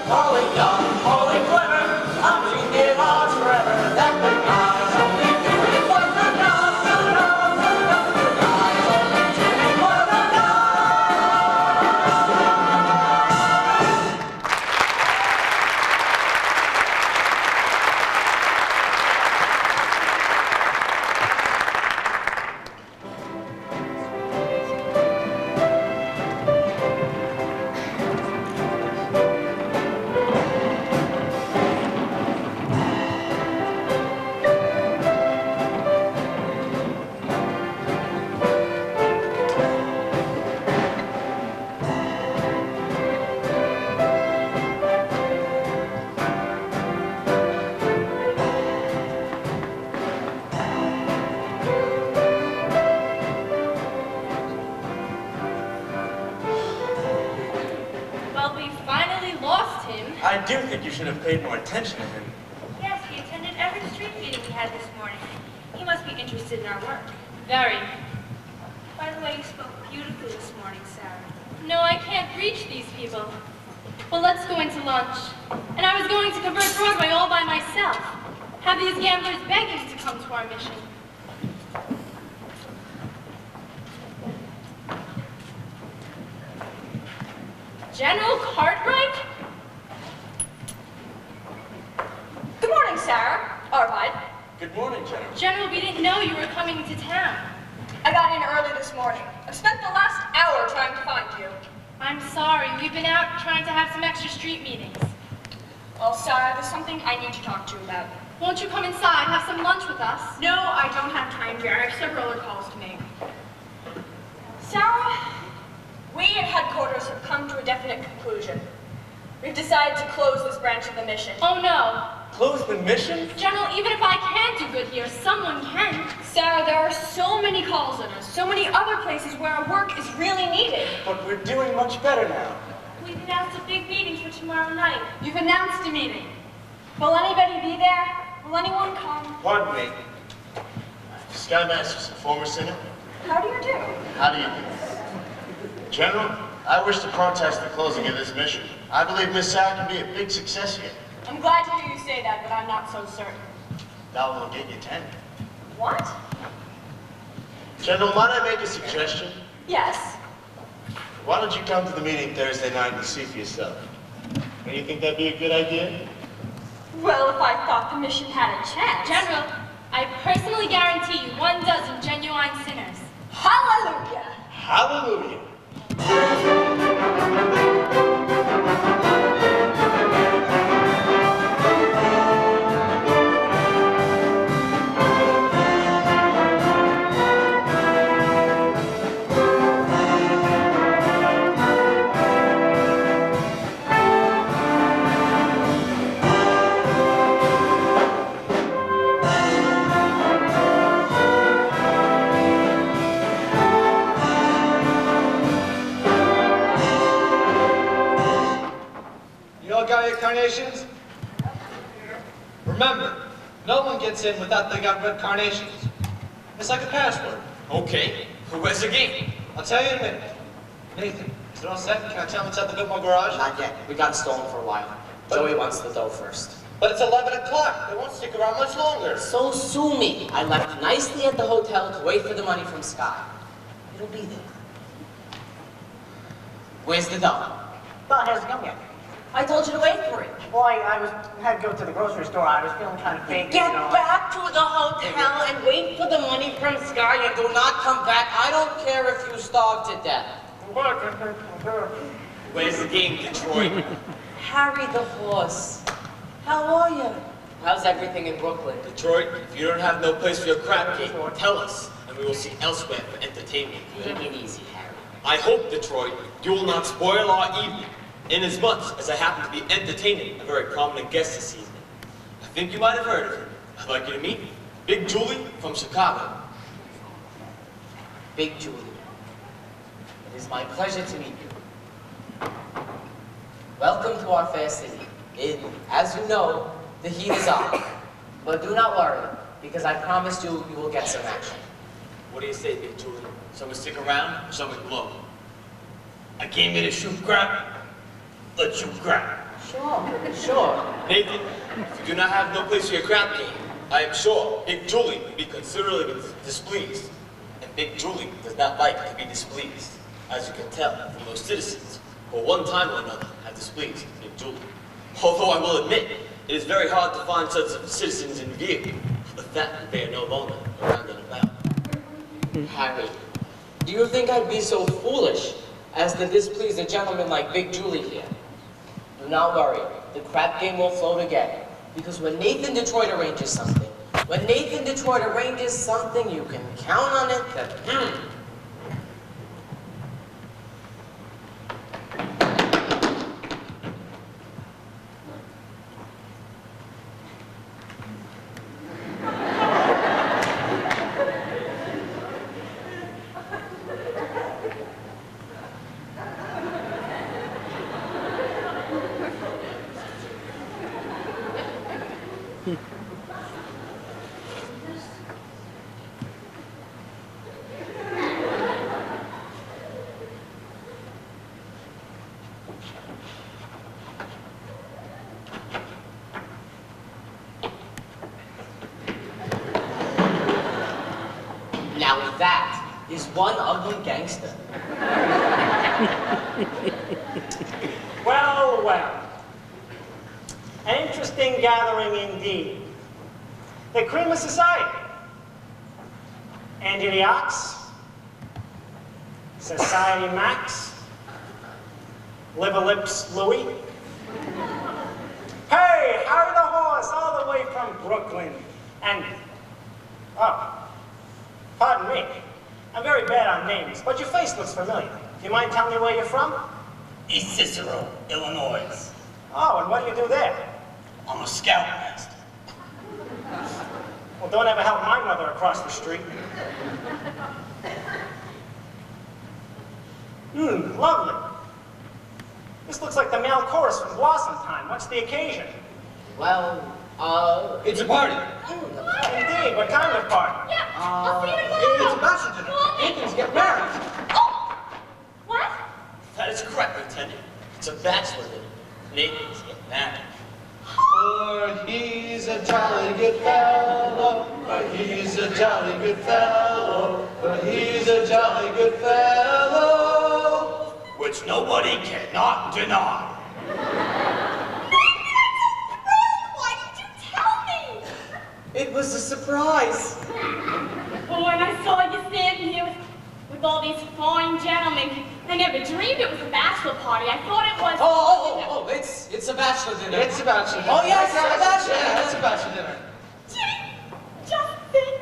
Call it dumb, call it clever, I'm treating it odds forever that the guy's only doing it for some dough, some dough, some dough. The guy's only doing it for some dough. Well, we finally lost him. I do think you should have paid more attention to him. Yes, he attended every street meeting we had this morning. He must be interested in our work. Very. By the way, you spoke beautifully this morning, Sarah. No, I can't reach these people. Well, let's go into lunch. And I was going to convert Broadway all by myself. Have these gamblers begging to come to our mission. General Cartwright? Good morning, Sarah. Arvide. Good morning, General. General, we didn't know you were coming to town. I got in early this morning. I've spent the last hour trying to find you. I'm sorry. We've been out trying to have some extra street meetings. Well, Sarah, there's something I need to talk to you about. Won't you come inside, have some lunch with us? No, I don't have time, dear. I have several other calls to make. Sarah, we at headquarters have come to a definite conclusion. We've decided to close this branch of the mission. Oh, no. Close the mission? General, even if I can't do good here, someone can. Sarah, there are so many calls on us, so many other places where our work is really needed. But we're doing much better now. We've announced a big meeting for tomorrow night. You've announced a meeting. Will anybody be there? Will anyone come? Pardon me. Sky Masterson, former singer. How do you do? How do you do? General, I wish to protest the closing of this mission. I believe Miss Sarah can be a big success here. I'm glad to hear you say that, but I'm not so certain. That will get you 10. What? General, might I make a suggestion? Yes. Why don't you come to the meeting Thursday night and see for yourself? Don't you think that'd be a good idea? Well, if I thought the mission had a chance. General, I personally guarantee you 12 genuine sinners. Hallelujah! Hallelujah! Carnations? Remember, no one gets in without they got red carnations. It's like a password. Okay, who has the game? I'll tell you in a minute. Nathan, is it all set? Can I tell them it's at the Goodmore garage? Not yet. We got stolen for a while. Joey wants the dough first. But it's 11 o'clock. They won't stick around much longer. So sue me. I left nicely at the hotel to wait for the money from Sky. It'll be there. Where's the dough? Well, it hasn't come yet. I told you to wait for it. Boy, had to go to the grocery store. I was feeling kind of big. Get back to the hotel and wait for the money from Sky and do not come back. I don't care if you starve to death. Where's the game, Detroit? Harry the horse. How are you? How's everything in Brooklyn? Detroit, if you don't have no place for your crap game, tell us, and we will see elsewhere for entertainment. Take it easy, Harry. I hope, Detroit, you will not spoil our evening, inasmuch as I happen to be entertaining a very prominent guest this evening. I think you might have heard of him. I'd like you to meet Big Julie from Chicago. Big Julie. It is my pleasure to meet you. Welcome to our fair city. As you know, the heat is on. But do not worry, because I promised you will get some action. What do you say, Big Julie? Shall we stick around, or shall we blow? I came here to shoot crap. Let's shoot crap. Sure. Nathan, if you do not have no place for your crap game, I am sure Big Julie would be considerably displeased. And Big Julie does not like to be displeased, as you can tell from those citizens who one time or another have displeased Big Julie. Although I will admit, it is very hard to find such citizens in view, the fact that they are no longer around and about. Harry, do you think I'd be so foolish as to displease a gentleman like Big Julie here? Do not worry, the crap game will float again. Because when Nathan Detroit arranges something, you can count on it that, Now that is one ugly gangster. Well, well. An interesting gathering indeed. The cream of society. Andy the Ox, Society Max, Liver Lips Louie. Hey, Harry the Horse, all the way from Brooklyn. And, oh, pardon me. I'm very bad on names, but your face looks familiar. Do you mind telling me where you're from? East Cicero, Illinois. Oh, and what do you do there? I'm a scoutmaster. Well, don't ever help my mother across the street. Lovely. This looks like the male chorus from Blossom Time. What's the occasion? Well, It's a party. Indeed, what kind of party? Yeah, I'll see you tomorrow. It's a bachelor dinner. Nathan's getting married. Oh! What? That is correct, Lieutenant. It's a bachelor dinner. Nathan's getting married. For he's a jolly good fellow, for he's a jolly good fellow, for he's a jolly good fellow. Which nobody cannot deny. Why did you tell me? it was a surprise. Well, when I saw you standing here with all these fine gentlemen, I never dreamed it was a bachelor party. I thought it was... Oh, it's a bachelor dinner. It's a bachelor dinner. Oh, yes, it's a bachelor dinner. Yeah, it's a bachelor dinner. Just think,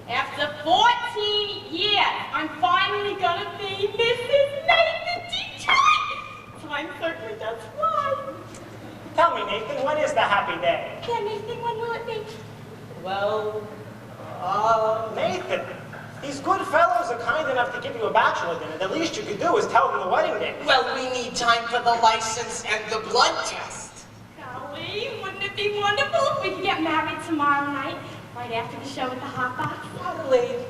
after 14 years, I'm finally gonna be Mrs. Nathan Detroit. So I'm certain that's right. Tell me, Nathan, when is the happy day? Yeah, Nathan, when will it be? Well, Nathan, these good fellows are kind enough to give you a bachelor dinner. The least you could do is tell them the wedding day. well, we need time for the license and the blood test. Golly, wouldn't it be wonderful if we could get married tomorrow night, right after the show at the hotbox? Adelaide,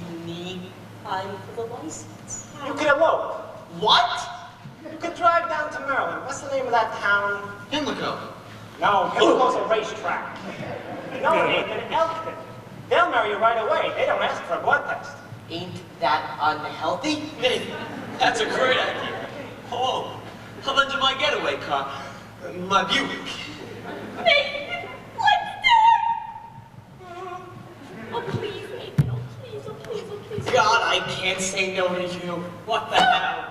we need time for the license. You could elope. What? You could drive down to Maryland. What's the name of that town? Pimlico. No, Pimlico's a racetrack. No, Nathan, Elkton. They'll marry you right away. They don't ask for a blood test. Ain't that unhealthy? Nathan, that's a great idea. Oh, how about my getaway car? My Buick. Nathan, let's do it! Oh, please, Nathan, oh, please, oh, please, oh, please. God, I can't say no to you. What the hell?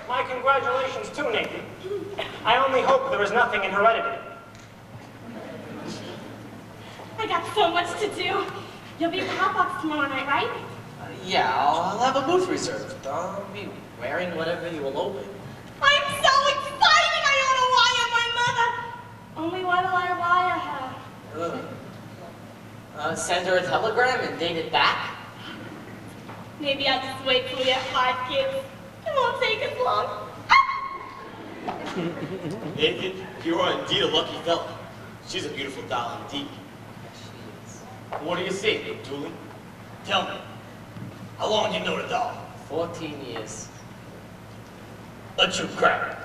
My congratulations too, Nathan. I only hope there is nothing in heredity. I got so much to do. You'll be at the hotbox tomorrow night, right? Yeah, I'll have a booth reserved. I'll be wearing whatever you will open. I'm so excited I ought to wire my mother. Only what'll I wire her? Send her a telegram and date it back? Maybe I'll just wait till we have 5 kids. It won't take us long. Nathan, you are indeed a lucky fellow. She's a beautiful doll indeed. What do you say, Julie? Tell me, how long you know the doll? 14 years. Let you grab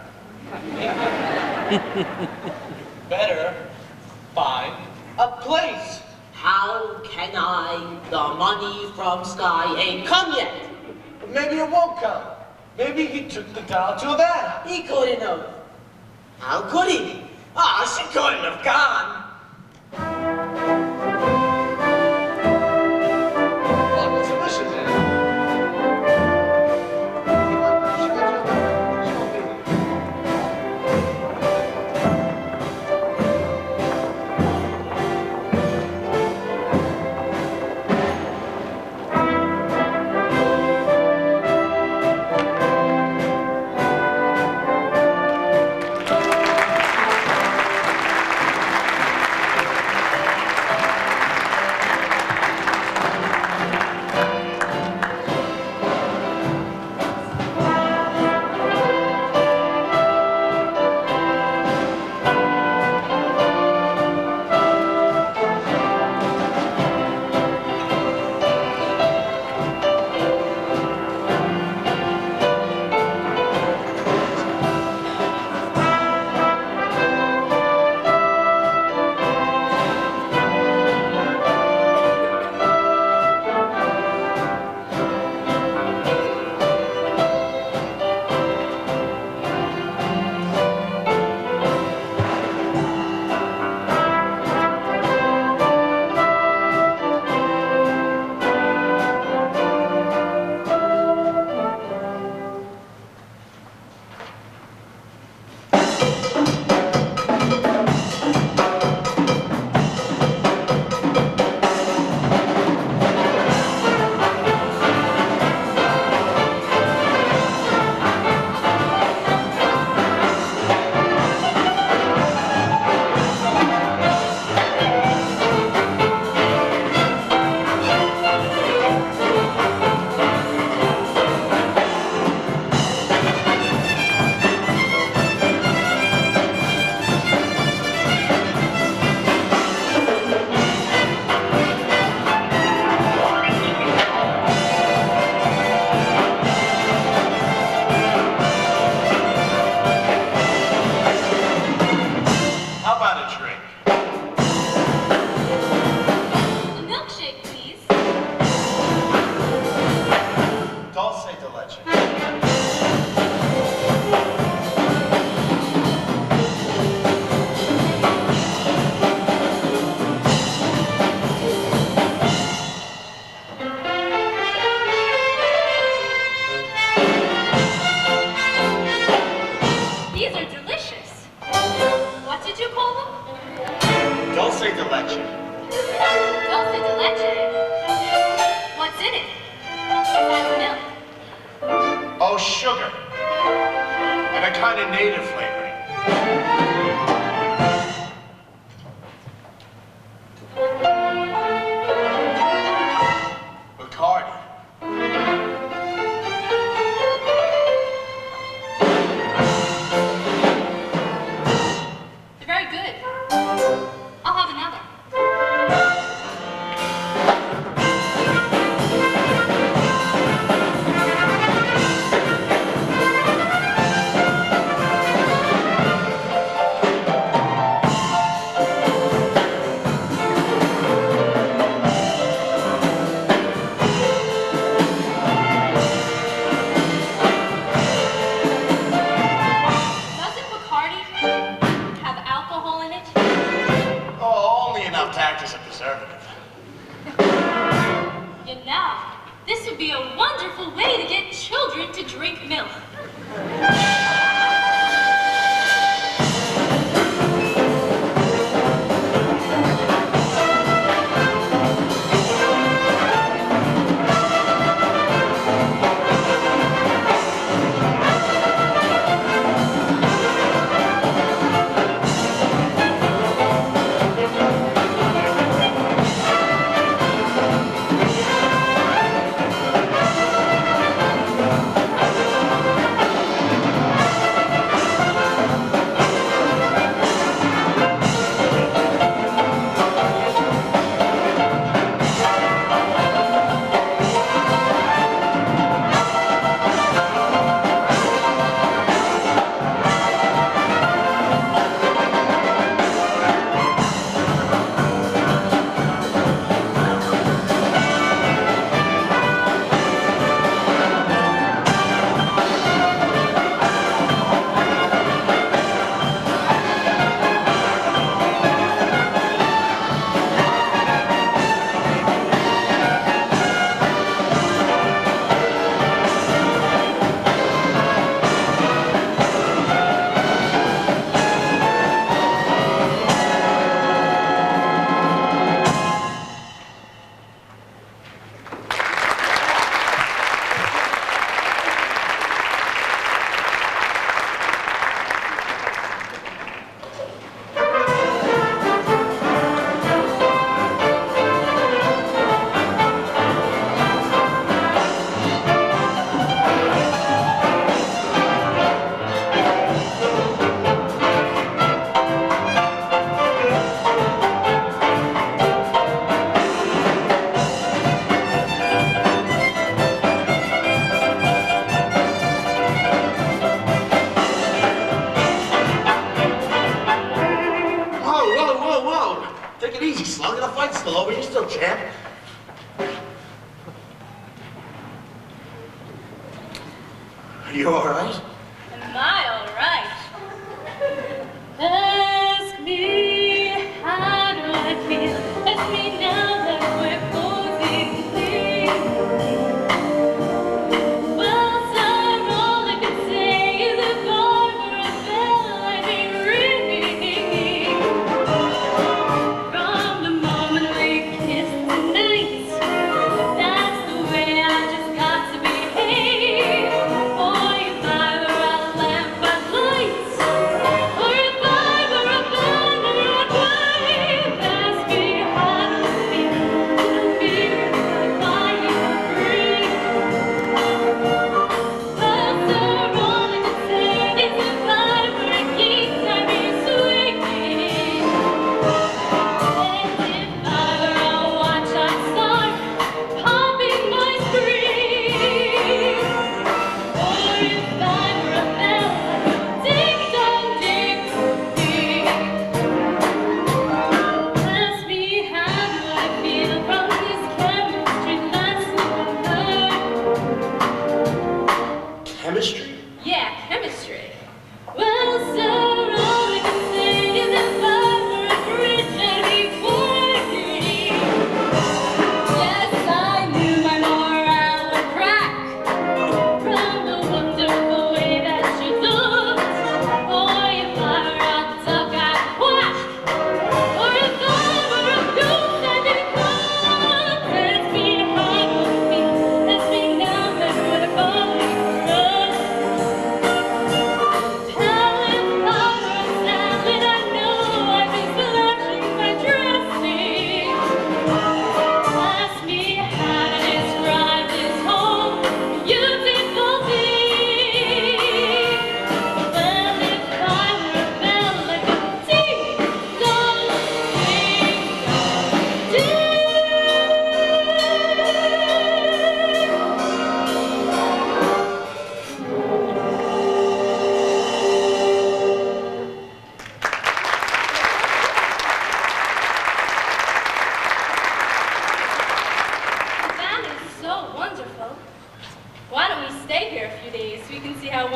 Better find a place. How can I? The money from Sky ain't come yet. Maybe it won't come. Maybe he took the doll to Havana. He couldn't have. How could he? She couldn't have gone. What's the mission then? kind of native flavoring? Bacardi. They're very good. I'll have another. Doesn't Bacardi have alcohol in it? Oh, only enough to act as a preservative. You know, this would be a wonderful way to get children to drink milk. Take it easy, Slug. The fight's still over. You're still champ. Are you all right? Am I all right? Ask me, how do I feel? Ask me now that we're closing things. Well, sir, all I can say is if I were a bell, I'd be ringing. From the moment we kissed tonight, that's the way I just got to behave. Boy, if I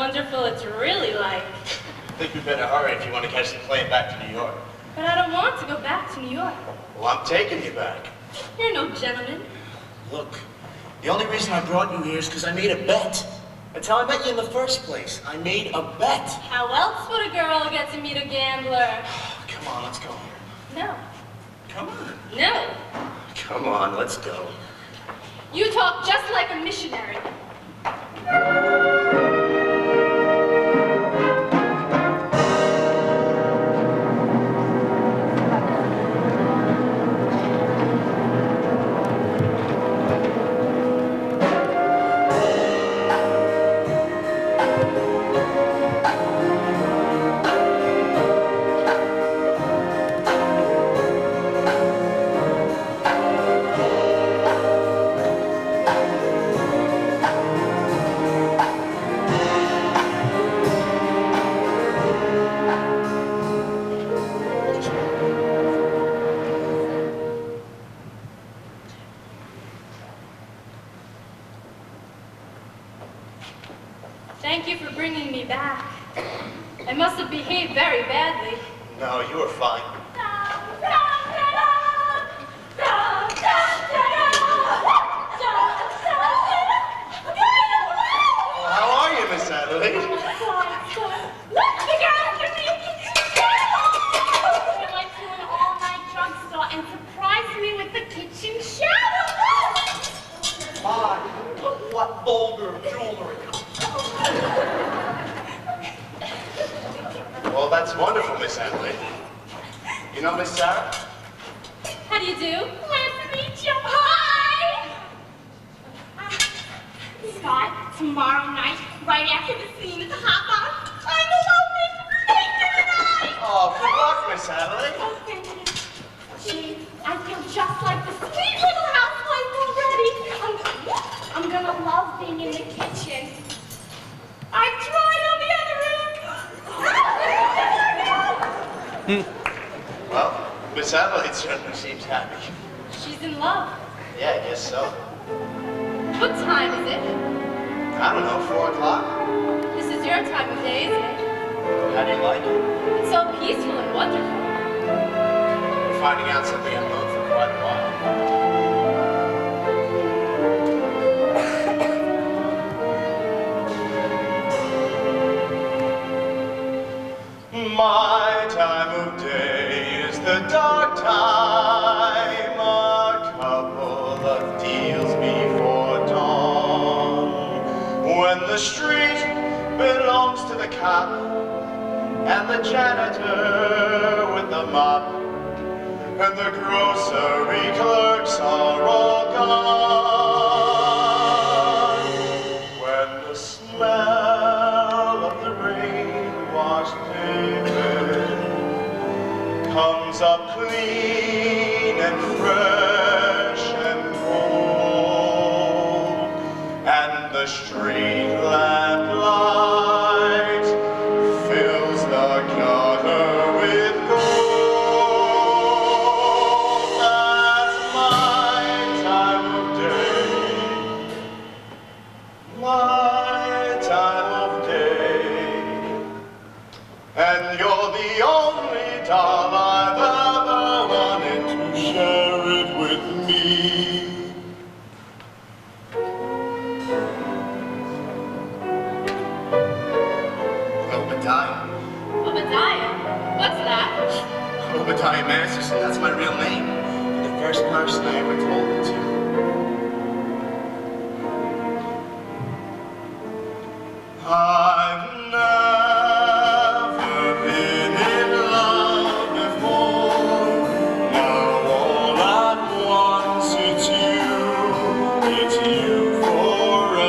wonderful it's really like. I think we better hurry if you want to catch the plane back to New York. But I don't want to go back to New York. Well, I'm taking you back. You're no gentleman. Look, the only reason I brought you here is because I made a bet. That's how I met you in the first place. I made a bet. How else would a girl get to meet a gambler? Come on, let's go. No. Come on. No. Come on, let's go. You talk just like a missionary. Thank you for bringing me back. I must have behaved very badly. No, you were fine. Well, how are you, Miss Adelaide? Look, the girl can be a kitchen shadow! I went to an all-night drugstore and surprised me with the kitchen shadow! My, what vulgar jewelry. Well, that's wonderful, Miss Adelaide. You know Miss Sarah? How do you do? Nice to meet you. Hi! Scott, tomorrow night, right after the scene at the hotbox, I'm eloping with Nathan and I! Oh, good luck, Miss Adelaide. Oh, thank you. Gee, I feel just like the sweet little housewife already. I'm gonna love being in the kitchen. I've tried all the other rooms. Well, Miss Adelaide certainly seems happy. She's in love. Yeah, I guess so. What time is it? I don't know, 4 o'clock? This is your time of day, isn't it? How do you like it? It's so peaceful and wonderful. We're finding out something I've known for quite a while. My time of day is the dark time, a couple of deals before dawn, when the street belongs to the cop and the janitor with the mop, and the grocery clerks are all gone, when the smell of the rain-washed pavement comes up clean and fresh and cool, and the street lamp light fills the gutter with gold. That's my time of day, my time of day, and you're the only doll I've ever wanted to share it with me. Obadiah. Obadiah? What's that? Obadiah Masterson, that's my real name. The first person I ever told it to. I've never been in love before. Now all at once it's you forevermore.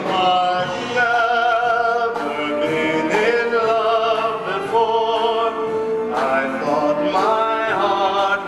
I've never been in love before. I thought my heart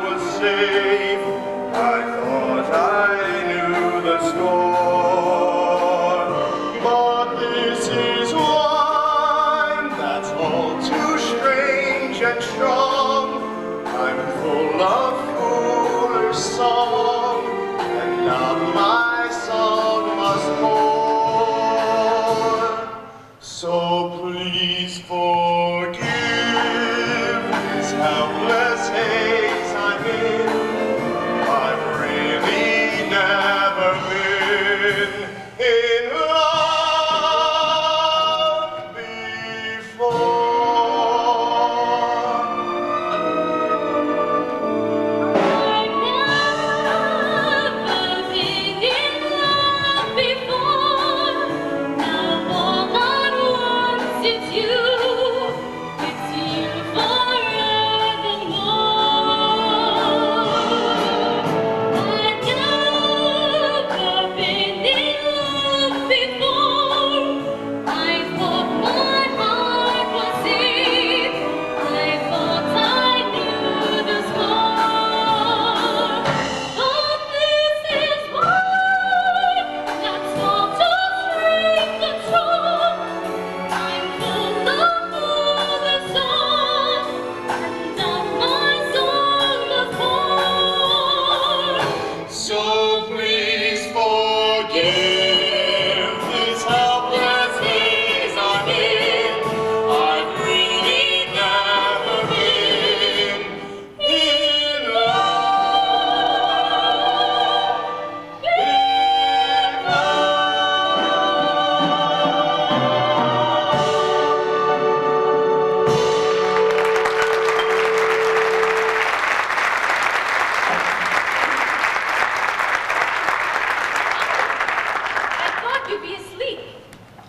in love before.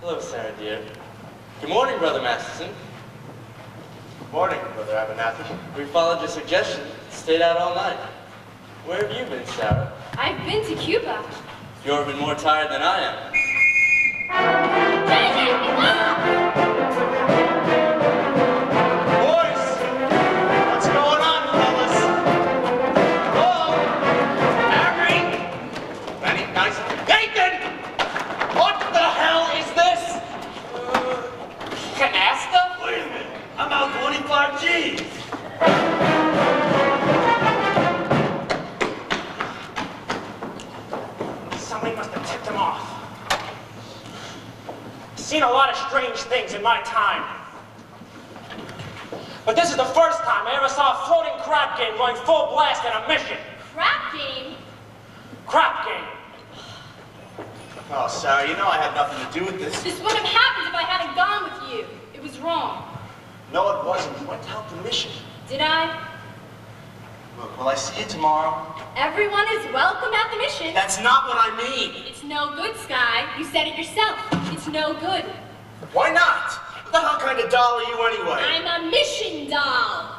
Hello, Sarah, dear. Good morning, Brother Masterson. Good morning, Brother Abernathy. We followed your suggestion, stayed out all night. Where have you been, Sarah? I've been to Cuba. You've been more tired than I am. Boys, what's going on, fellas? Hello? Harry? Very nice. Nathan! What the hell is this? Canasta? Wait a minute. I'm out 25 G's. Somebody must have tipped him off. I've seen a lot of strange things in my time. But this is the first time I ever saw a floating crap game going full blast in a mission. Crap game? Crap game. Oh, Sarah, you know I had nothing to do with this. This wouldn't have happened if I hadn't gone with you. It was wrong. No, it wasn't. You went to help the mission. Did I? Look, will I see you tomorrow? Everyone is welcome at the mission. That's not what I mean. It's no good, Sky. You said it yourself. It's no good. Why not? What the hell kind of doll are you anyway? I'm a mission doll.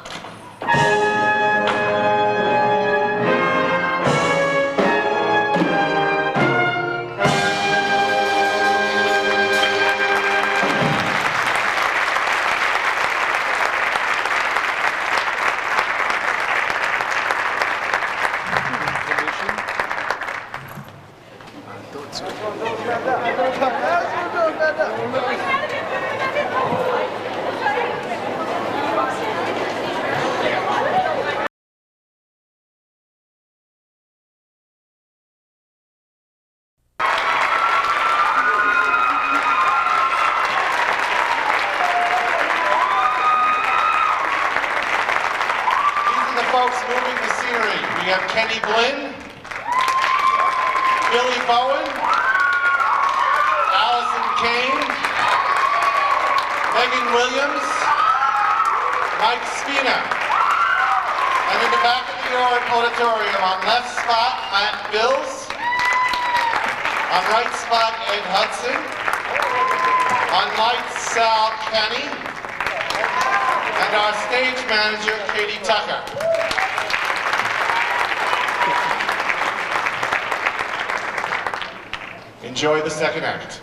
Folks moving the scenery. We have Kenny Blinn, Billy Bowen, Allison Kane, Megan Williams, Mike Spina. And in the back of the auditorium, on left spot, Matt Bills. On right spot, Ed Hudson. On lights, Sal Kenny. And our stage manager, Katie Tucker. Enjoy the second act.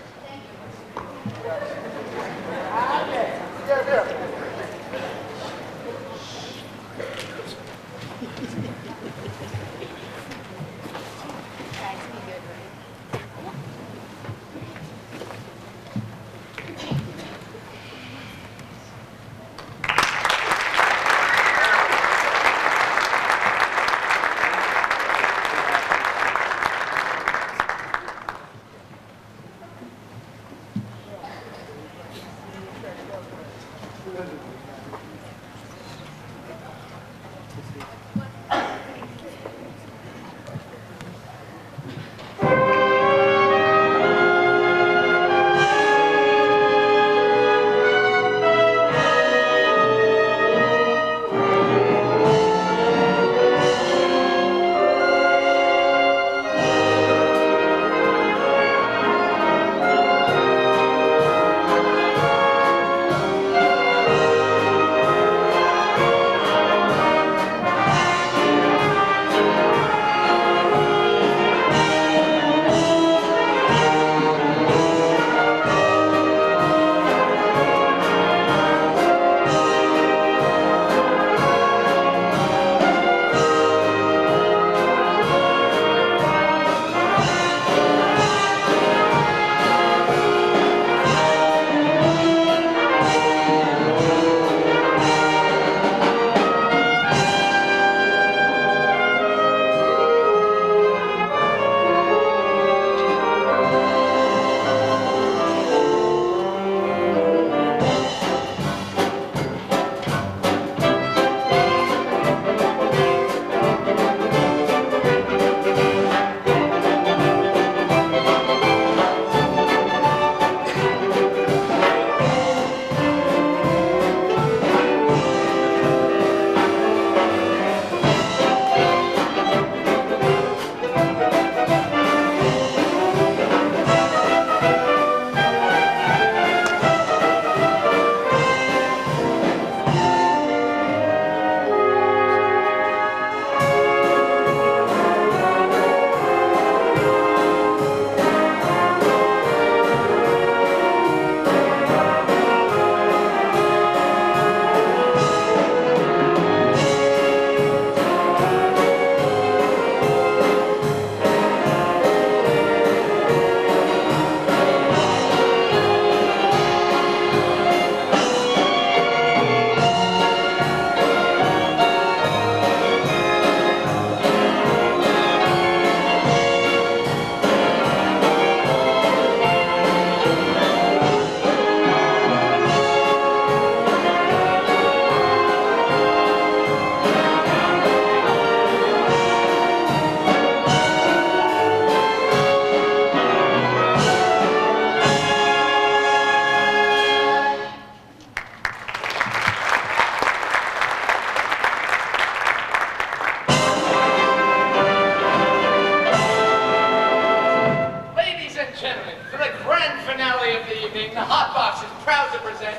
for the grand finale of the evening, the Hotbox is proud to present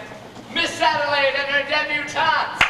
Miss Adelaide and her debutantes.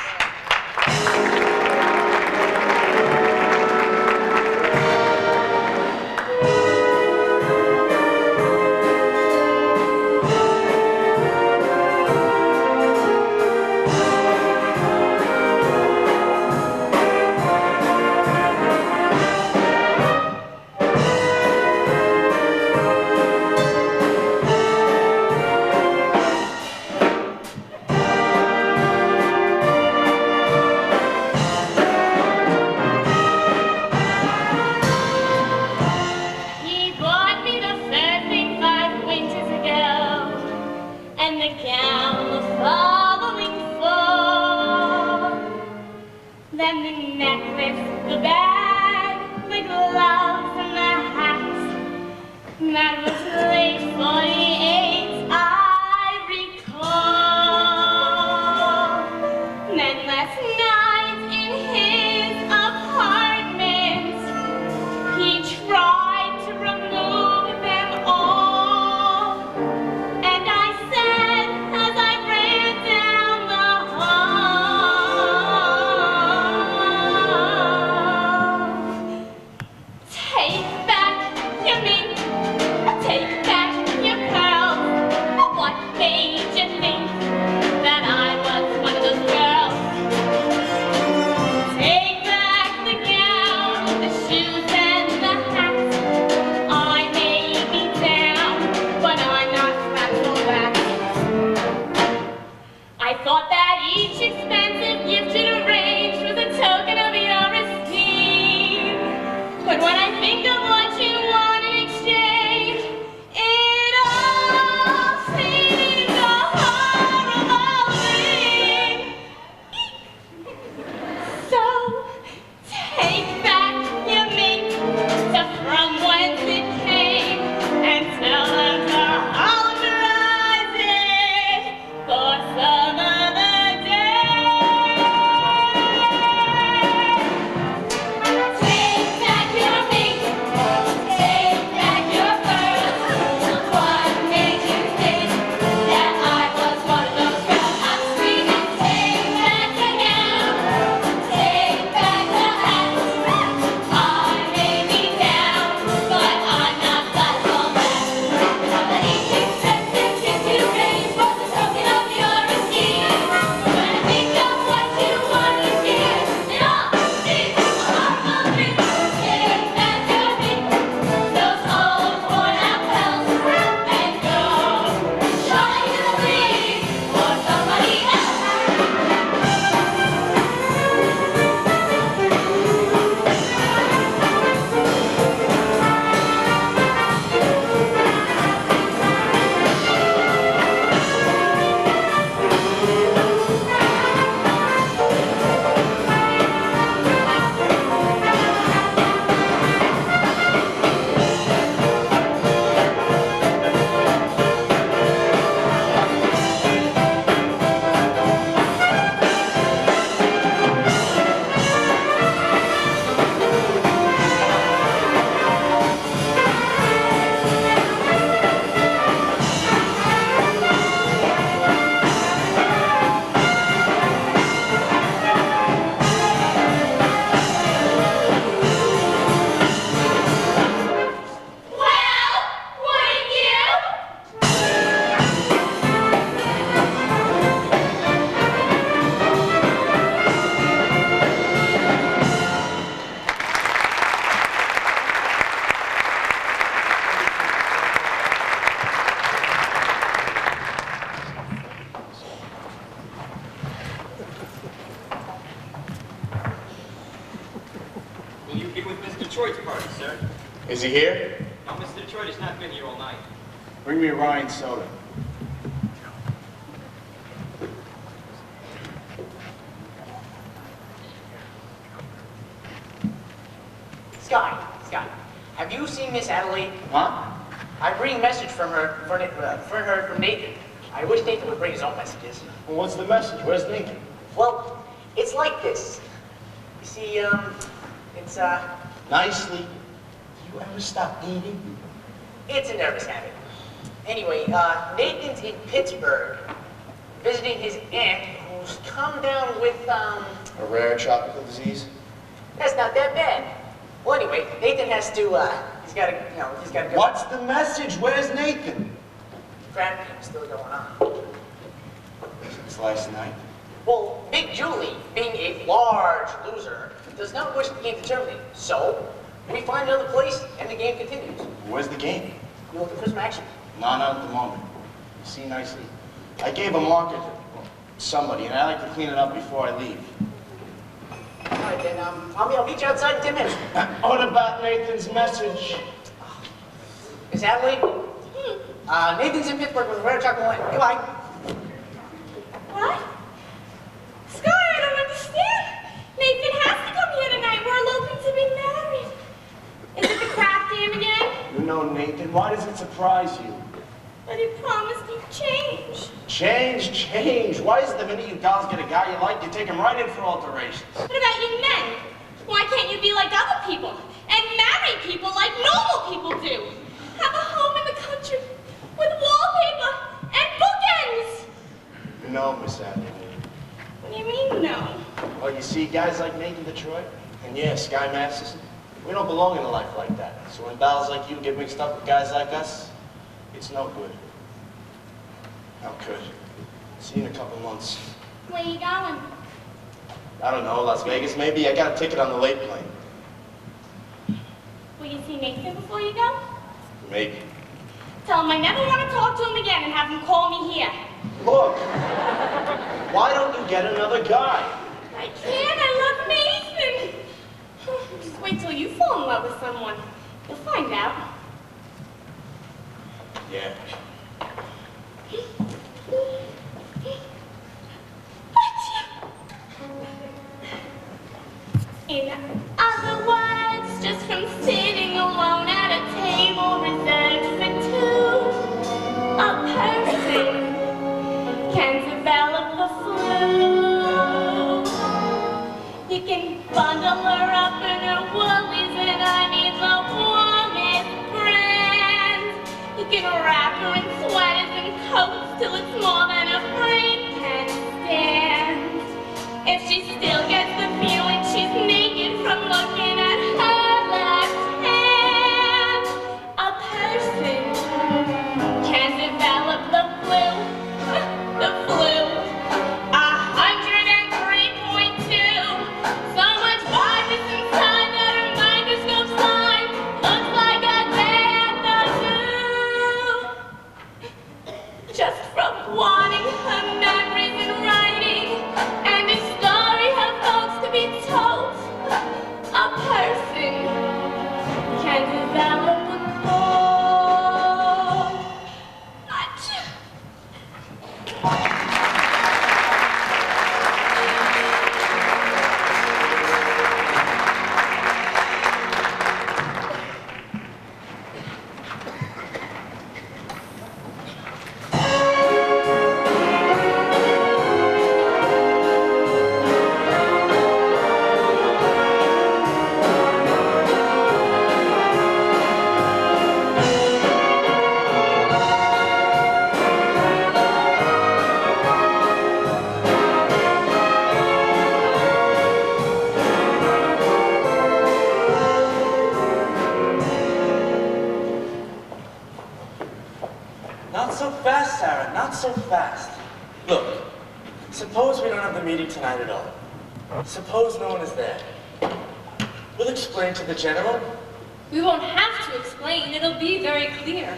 Detroit's party, sir. Is he here? No, Mr. Detroit has not been here all night. Bring me a Ryan soda. Sky, have you seen Miss Adelaide? Huh? I bring a message from her, from Nathan. I wish Nathan would bring his own messages. Well, what's the message? Where's Nathan? Well, it's like this. You see, it's, Nicely. Do you ever stop eating? it's a nervous habit. Anyway, Nathan's in Pittsburgh, visiting his aunt, who's come down with, A rare tropical disease? that's not that bad. Well, anyway, Nathan has to, he's gotta go. What's the message? Where's Nathan? Crap game's still going on. Since last night. Well, Big Julie, being a large loser, does not wish the game to terminate. So, we find another place, and the game continues. Where's the game? You looking for some action? No, not at the moment. See nicely. I gave a marker to somebody, and I like to clean it up before I leave. All right, then, I'll meet you outside in 10 minutes. What about Nathan's message? Miss Adelaide? Nathan's in Pittsburgh with a rare chocolate wine. Goodbye. What? Sky, I don't understand. Nathan has to come here tonight. We're eloping to be married. Is it the craft game again? You know Nathan. Why does it surprise you? But he promised he'd change. Change. Why is it the minute you dolls get a guy you like, you take him right in for alterations? What about you men? Why can't you be like other people and marry people like normal people do? Have a home in the country with wallpaper and bookends. No, Miss Adelaide. What do you mean, no? Well, you see, guys like Nathan Detroit, and yeah, Sky Masterson, we don't belong in a life like that. So when dolls like you get mixed up with guys like us, it's no good. No good. See you in a couple months. Where you going? I don't know, Las Vegas maybe? I got a ticket on the late plane. Will you see Nathan before you go? Maybe. Tell him I never want to talk to him again and have him call me here. Look, why don't you get another guy? I can't, I love Nathan. Just wait till you fall in love with someone. You'll find out. Yeah. In other words, just from sitting alone at a table reserved for two, a person can develop the flu. You can bundle her up in her woolies, and I mean the warmest brand. You can wrap her in sweaters and coats till it's more than a brain can stand. If she still gets the feeling she's naked from looking at her left hand, a person can develop the flu, the flu. 103.2. So much virus inside that her microscope slide looks like a death zoo. Just from wanting her memories in writing and a story her folks to be told, a person can develop a goal. Not so fast, Sarah, not so fast. Look, suppose we don't have the meeting tonight at all. Suppose no one is there. We'll explain to the general. We won't have to explain. It'll be very clear.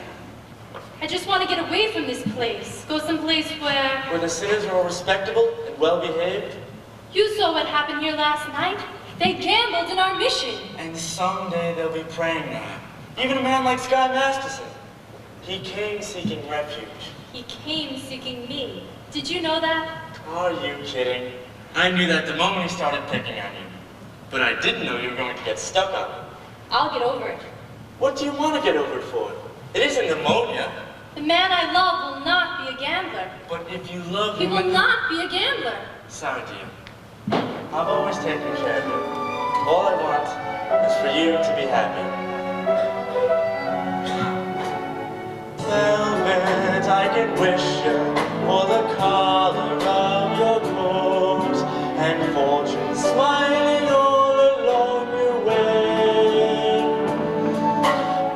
I just want to get away from this place. Go someplace where... Where the sinners are all respectable and well-behaved. You saw what happened here last night. They gambled in our mission. And someday they'll be praying now. Even a man like Sky Masterson. He came seeking refuge. He came seeking me. Did you know that? Are you kidding? I knew that the moment he started picking on you. But I didn't know you were going to get stuck on him. I'll get over it. What do you want to get over it for? It isn't pneumonia. The man I love will not be a gambler. But if you love He him... will not be a gambler. Sarah, dear, I've always taken care of you. All I want is for you to be happy. Velvet can wish you for the color of your clothes and fortune smiling all along your way.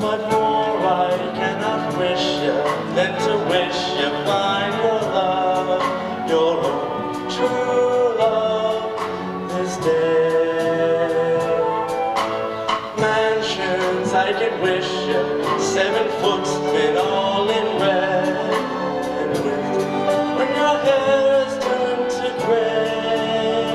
But more I cannot wish you than to wish you find your love, your own true love this day. Mansions I can wish you, 7 foot fit all in red, and with when your hair has turned to gray.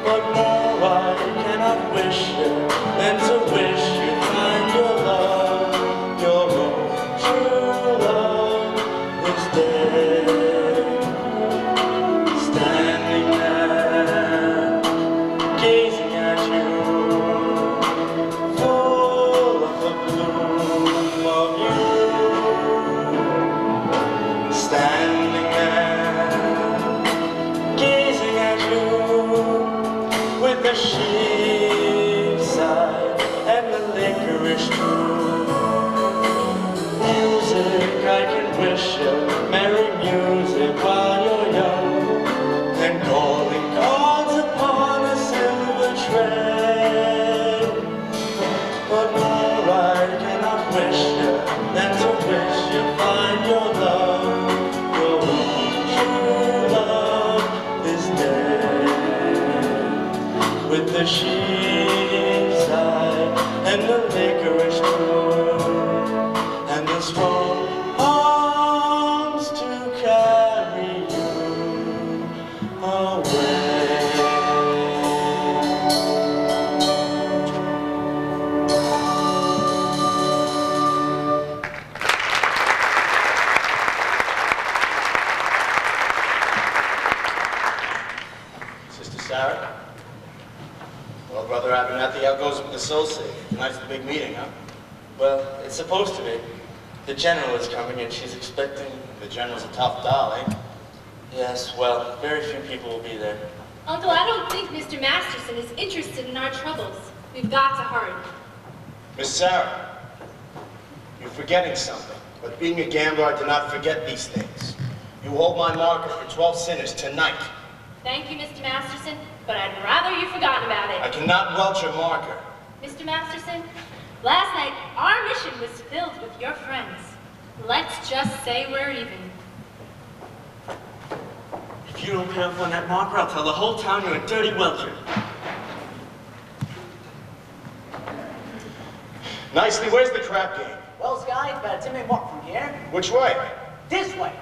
But more I cannot wish you than to wish you find your love, your own true love this day. Standing there, gazing at you, full of the bloom of you. Standing there, gazing at you, with the sheep's eye and the licorice true. Music I can wish you, merry music while you're young, and calling cards upon a silver tray. But more I cannot wish you than to wish you find your love, your own true love this day. With the sheep's eye and the licorice true, and the strong arms to carry you away. Sister Sarah? Well, Brother Abernathy, how goes it with the soul save? Tonight's the big meeting, huh? Well, it's supposed to be. The general is coming and she's expecting... The general's a tough doll, eh? Yes, well, very few people will be there. Uncle, I don't think Mr. Masterson is interested in our troubles. We've got to hurry. Miss Sarah, you're forgetting something. But being a gambler, I do not forget these things. You hold my marker for 12 sinners tonight. Thank you, Mr. Masterson, but I'd rather you forgotten about I it. cannot welch a marker. Mr. Masterson, last night our mission was filled with your friends. Let's just say we're even. If you don't pay up on that marker, I'll tell the whole town you're a dirty welcher. Nicely, where's the crap game? Well, Sky, about 10 minute walk from here. Which way? This way.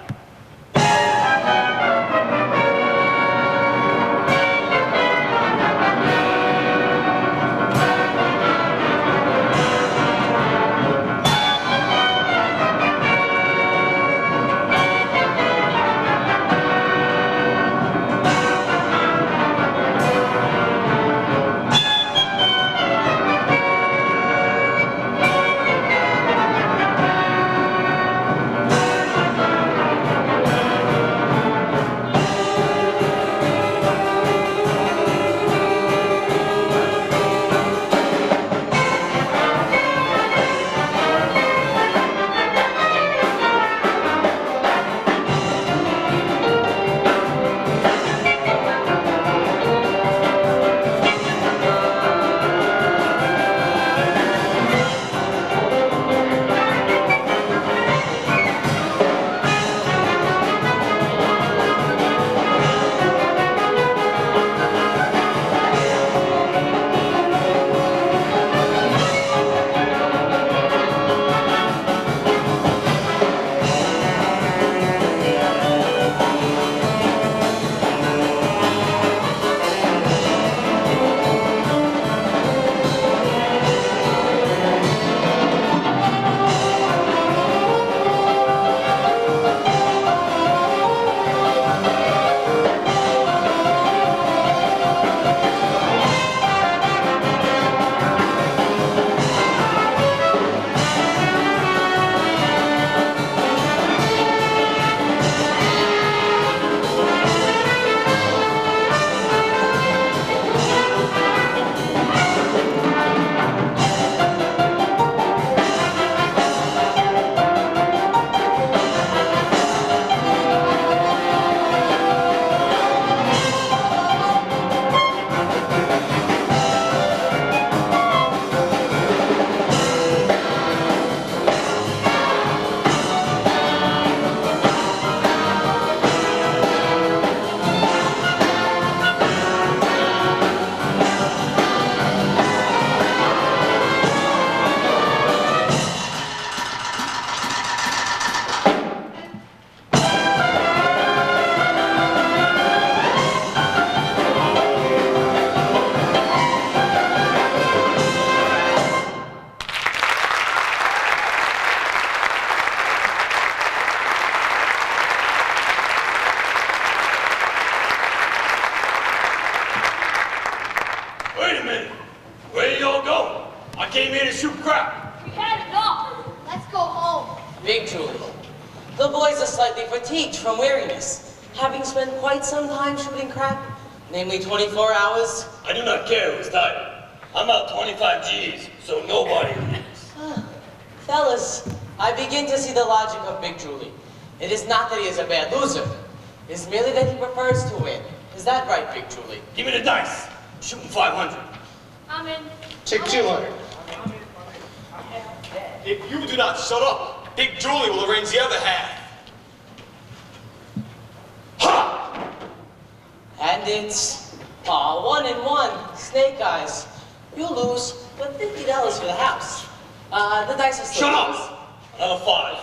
The boys are slightly fatigued from weariness, having spent quite some time shooting crap, namely 24 hours. I do not care who's tired. I'm out 25 G's, so nobody leaves. Fellas, I begin to see the logic of Big Julie. It is not that he is a bad loser. It is merely that he prefers to win. Is that right, Big Julie? Give me the dice. Shoot him 500. I'm in. Take 200. If you do not shut up, Big Julie will arrange the other half. Ha! And it's 1 and 1. Snake eyes. You lose, but $50 for the house. The dice are still Shut yours. up! Another 5.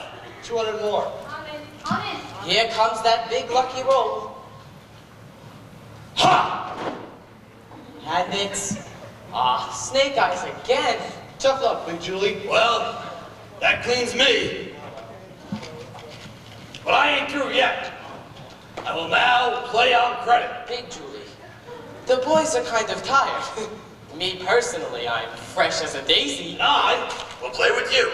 200 more. I'm in. Here comes that big lucky roll. Ha! And it's snake eyes again. Tough luck, Big Julie. Well, that cleans me. But I ain't through yet. I will now play out credit. Big Julie, the boys are kind of tired. Me personally, I'm fresh as a daisy. And I will play with you.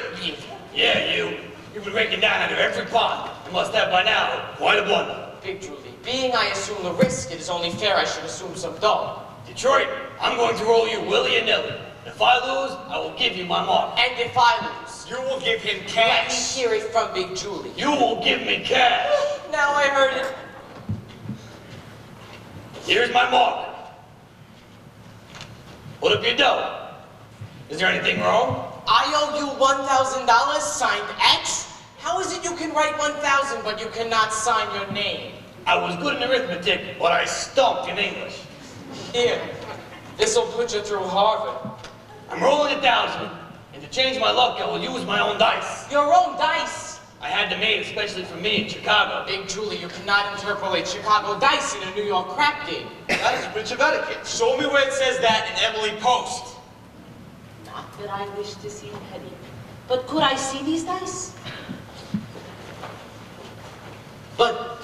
Yeah, you. You've been raking down under every pond. You must have by now quite a bundle. Big Julie, being I assume the risk, it is only fair I should assume some dough. Detroit, I'm going to roll you willy and nilly. If I lose, I will give you my mark. And if I lose? You will give him Let me cash. hear it from Big Julie. You will give me cash. Now I heard it. Here's my mark. Put up your dough. Is there anything wrong? I owe you $1,000 signed X? How is it you can write 1,000 but you cannot sign your name? I was good in arithmetic, but I stumped in English. Here, this'll put you through Harvard. I'm rolling 1,000, and to change my luck, I will use my own dice. Your own dice? I had them made especially for me in Chicago. Big Julie, you cannot interpolate Chicago dice in a New York crap game. That is a breach of etiquette. Show me where it says that in Emily Post. Not that I wish to seem petty, but could I see these dice? But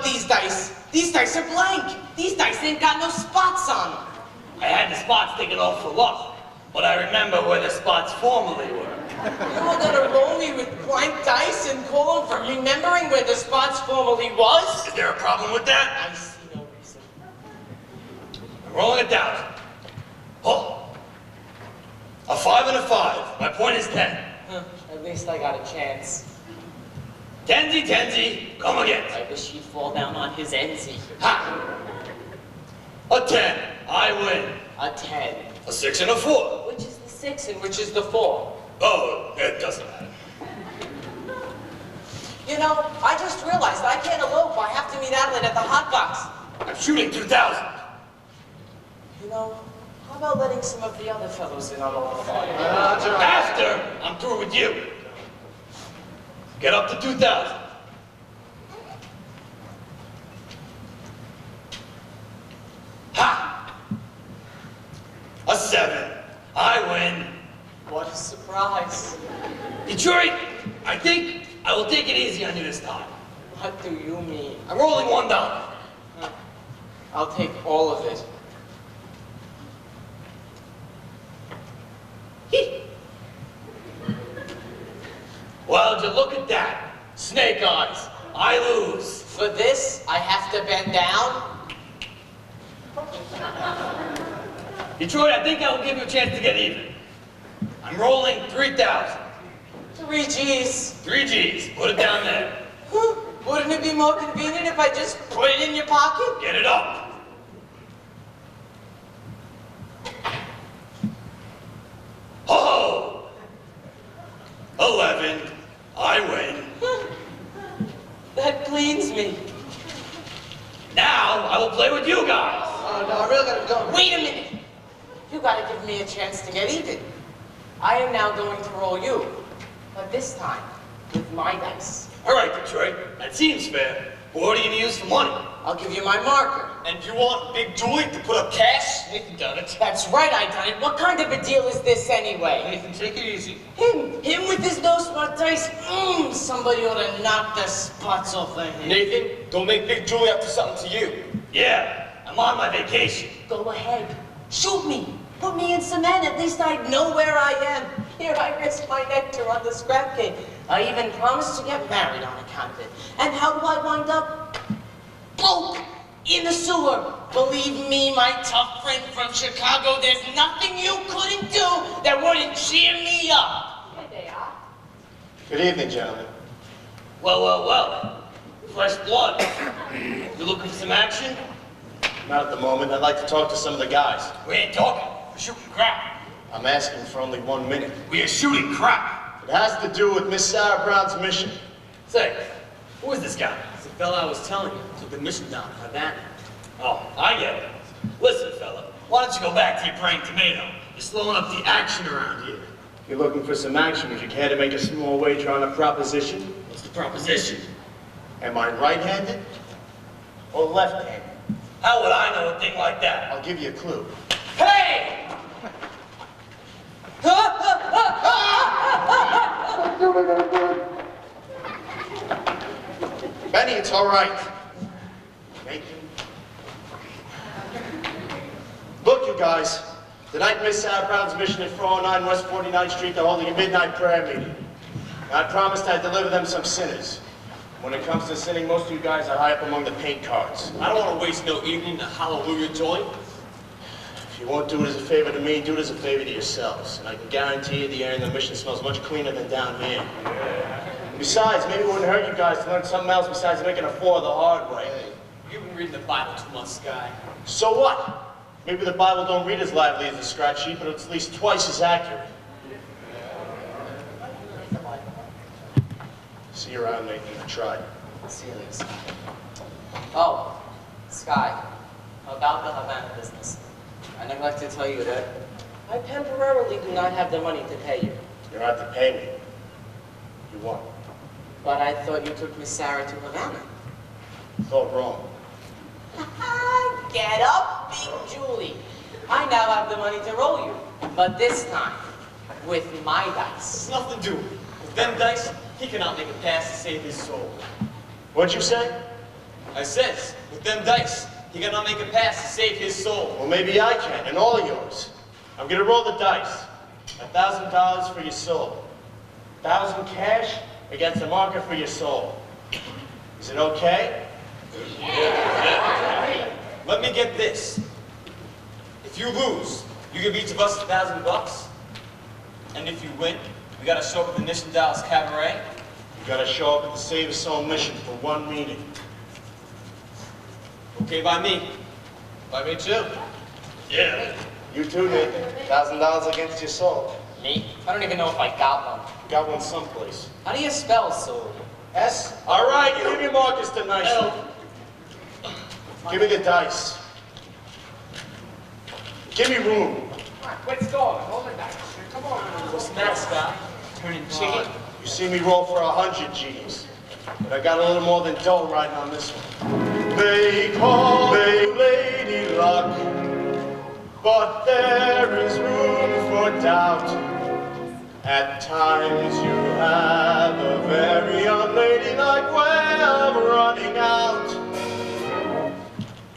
these dice are blank. These dice ain't got no spots on them. I had the spots taken off for luck, but I remember where the spots formerly were. You're gonna roll me with blank dice and call them for remembering where the spots formerly was? Is there a problem with that? I see no reason. I'm rolling 1,000. Oh. A 5 and a 5. My point is 10. At least I got a chance. Tenzy, come again. I wish he'd fall down on his enzy. Ha! A 10. I win. A 10. A 6 and a 4. Which is the 6 and which is the 4? Oh, it doesn't matter. You know, I just realized I can't elope. I have to meet Adelaide at the hotbox. I'm shooting 2,000. You know, how about letting some of the other fellows in on all the fun? After I'm through with you. Get up to 2,000. Ha! A 7. I win. What a surprise. Detroit, I think I will take it easy on you this time. What do you mean? I'm rolling $1. I'll take all of it. Well, just look at that. Snake eyes. I lose. For this, I have to bend down? Detroit, I think I will give you a chance to get even. I'm rolling 3,000. 3 G's. 3 G's. Put it down there. Wouldn't it be more convenient if I just put it in your pocket? Get it up. Oh! 11. I win. That cleans me. Now, I will play with you guys. Oh, no, I really gotta go. Wait a minute. You gotta give me a chance to get even. I am now going to roll you, but this time with my dice. All right, Detroit. That seems fair. But what are you going to use for money? I'll give you my marker. And you want Big Julie to put up cash? Nathan done it. That's right, I done it. What kind of a deal is this anyway? Nathan, take it easy. Him with his no spot dice. Somebody ought to knock the spots off of him. Nathan, don't make Big Julie up to something to you. Yeah, I'm on my vacation. Go ahead. Shoot me. Put me in cement. At least I'd know where I am. Here I risk my nectar on the scrap game. I even promised to get married on account of it. And how do I wind up? Broke! In the sewer. Believe me, my tough friend from Chicago, there's nothing you couldn't do that wouldn't cheer me up. Here they are. Good evening, gentlemen. Well, well, well. Fresh blood. You looking for some action? Not at the moment. I'd like to talk to some of the guys. We ain't talking. We're shooting crap. I'm asking for only 1 minute. We are shooting crap. It has to do with Miss Sarah Brown's mission. Say, who is this guy? It's the fella I was telling you. Took the mission down in Havana. Oh, I get it. Listen, fella, why don't you go back to your praying tomato? You're slowing up the action around here. You're looking for some action. Would you care to make a small wager on a proposition? What's the proposition? Am I right-handed or left-handed? How would I know a thing like that? I'll give you a clue. Hey! Benny, it's all right. Nathan. Look, you guys. Tonight, Miss Sarah Brown's mission at 409 West 49th Street, they're holding a midnight prayer meeting. I promised I'd deliver them some sinners. When it comes to sinning, most of you guys are high up among the paint cards. I don't want to waste no evening to hallelujah joint. If you won't do it as a favor to me, do it as a favor to yourselves. And I can guarantee you the air in the mission smells much cleaner than down here. Besides, maybe it wouldn't hurt you guys to learn something else besides making a four the hard way. You've been reading the Bible too much, Sky. So what? Maybe the Bible don't read as lively as the scratch sheet, but it's at least twice as accurate. See you around, Nathan. I tried. See you later, Sky. Oh, Sky, about the Havana business. I neglected to tell you that I temporarily do not have the money to pay you. You don't have to pay me. You won. But I thought you took Miss Sarah to Havana. Thought wrong. Get up, Big Julie. I now have the money to roll you, but this time with my dice. It's nothing to do. With them dice, he cannot make a pass to save his soul. What'd you say? I says, with them dice, he cannot make a pass to save his soul. Well, maybe I can, and all of yours. I'm gonna roll the dice. $1,000 for your soul. 1,000 cash against the market for your soul. Is it okay? Yeah. Let me get this. If you lose, you give each of us $1,000. And if you win, we gotta show up at the Mission Dallas Cabaret. You gotta show up at the Save a Soul mission for one meeting. Okay by me. By me too. Yeah. You too, Nathan. $1,000 against your soul. Me? I don't even know if I got one. Got one someplace. How do you spell soul? S? All right, you give me Marcus the nice one. Give me the dice. Give me room. Let's go. Hold it back. Come on. What's next, Scott? Turning chicken? You see me roll for 100 G's. But I got a little more than dough riding on this one. They call me Lady Luck, but there is room for doubt. At times you have a very unladylike way of running out.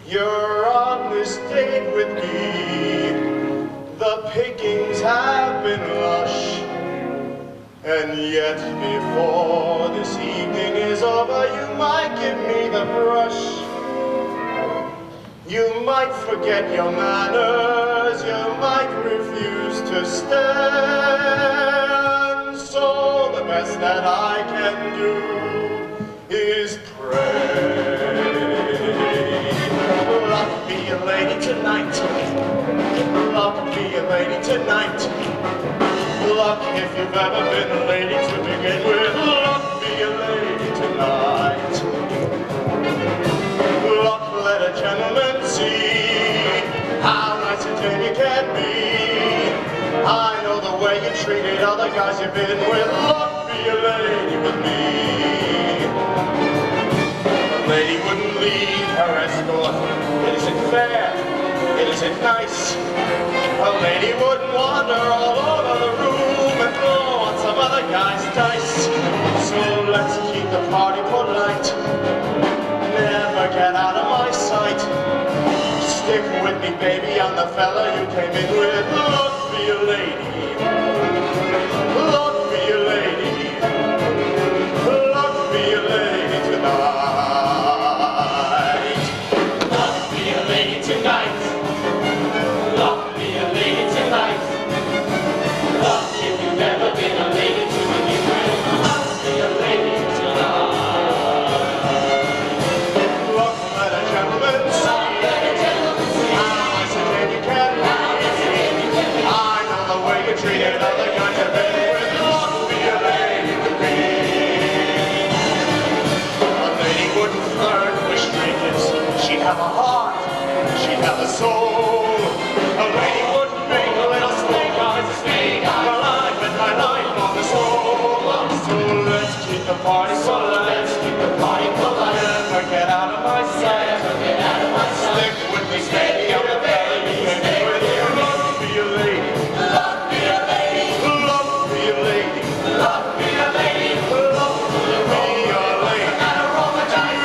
You're on this date with me. The pickings have been lush. And yet before this evening is over, you might give me the brush. You might forget your manners, you might refuse to stand. So the best that I can do is pray. Luck be a lady tonight. Luck be a lady tonight. Luck if you've ever been a lady to begin with. Luck be a lady tonight. Luck let a gentleman see how nice and tame you can be. I know the way you treated other guys you've been with. Luck be a lady with me. A lady wouldn't leave her escort. It isn't fair. It isn't nice. A lady wouldn't wander all over the room and blow on some other guy's dice. So let's keep the party polite. Never get out of my sight. Stick with me, baby, I'm the fella you came in with. Look, be a lady. Look, be a lady. flirt with strangers. She have a heart, she have a soul. A lady wouldn't make a little snake eyes. Well, I bet my life on the soul. So let's keep the party polite. Never get out of my sight. Stick with me, steady, I'm a baby. Love be a lady. Love be a lady. Love be a lady. Love be a lady. Love be a lady. And a roll of dice.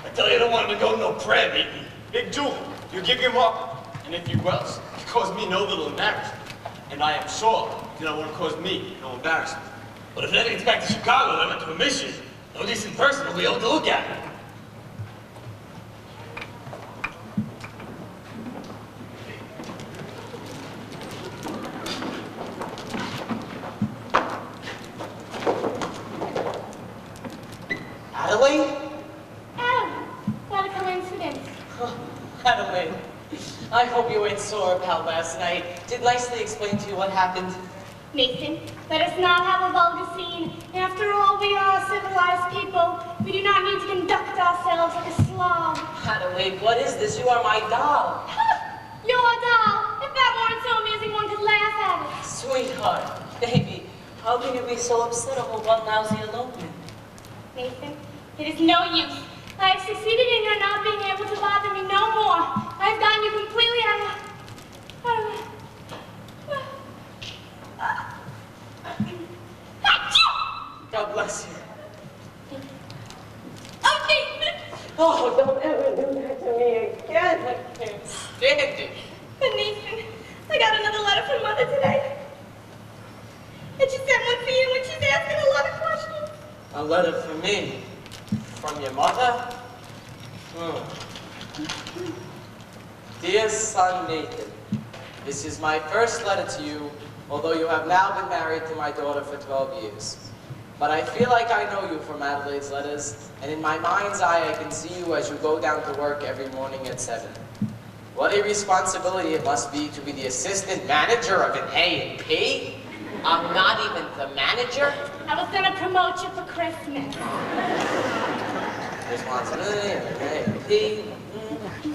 I tell you, I don't want him to go to no prayer meeting. Big Julie, you give him up. And if you else, you cause me no little embarrassment. And I am sure you don't want to cause me no embarrassment. But if Eddie gets back to Chicago, I went to a mission. No decent person will be able to look at me. Adelaide? Adam, what a coincidence. Adelaide, I hope you ain't sore, pal, last night. Did nicely explain to you what happened. Nathan, let us not have a vulgar scene. After all, we are civilized people. We do not need to conduct ourselves like a slob. Adelaide, what is this? You are my doll. Your doll. If that weren't so amusing, one could laugh at it. Sweetheart, baby, how can you be so upset over one lousy elopement? Nathan, it is no use. I have succeeded in your not being able to bother me no more. I've gotten you completely out of... God bless you. Oh, Nathan! Oh, don't ever do that to me again. I can't stand it. But Nathan, I got another letter from Mother today. And she sent one for you, and she's asking a lot of questions. A letter for me? From your mother? Dear son Nathan, this is my first letter to you, although you have now been married to my daughter for 12 years. But I feel like I know you from Adelaide's letters, and in my mind's eye I can see you as you go down to work every morning at 7. What a responsibility it must be to be the assistant manager of an A&P. I'm not even the manager. I was gonna promote you for Christmas. Responsibility of an A&P.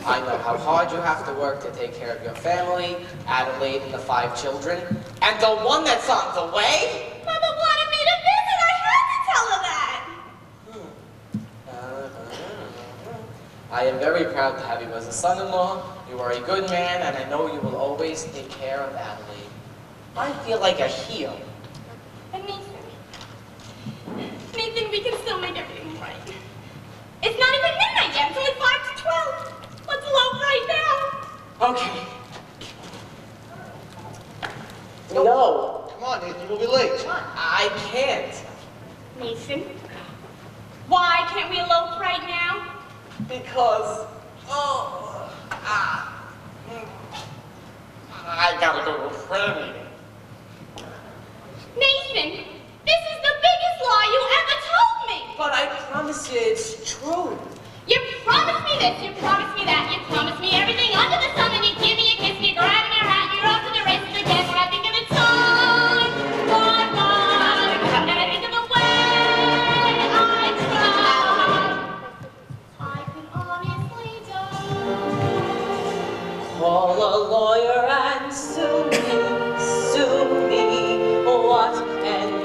I know how hard you have to work to take care of your family, Adelaide and the 5 children, and the one that's on the way. Mother wanted me to visit. I had to tell her that. I am very proud to have you as a son-in-law. You are a good man, and I know you will always take care of Adelaide. I feel like a heel. And Nathan, we can still make everything right. It's not even midnight yet. It's only 5 to 12. Let's elope right now. Okay. No. Come on, Nathan, we'll be late. I can't. Nathan, why can't we elope right now? Because, I gotta go to a prayer meeting. Nathan, this is the biggest lie you ever told me. But I promise you it's true. You promised me this, you promised me that, you promised me everything under the sun, and you give me a kiss, and you're grabbing your hat, and you're off to the races again. When I think of the time, and I think of the way I tried, I can honestly die. Call a lawyer and sue me, sue me. What can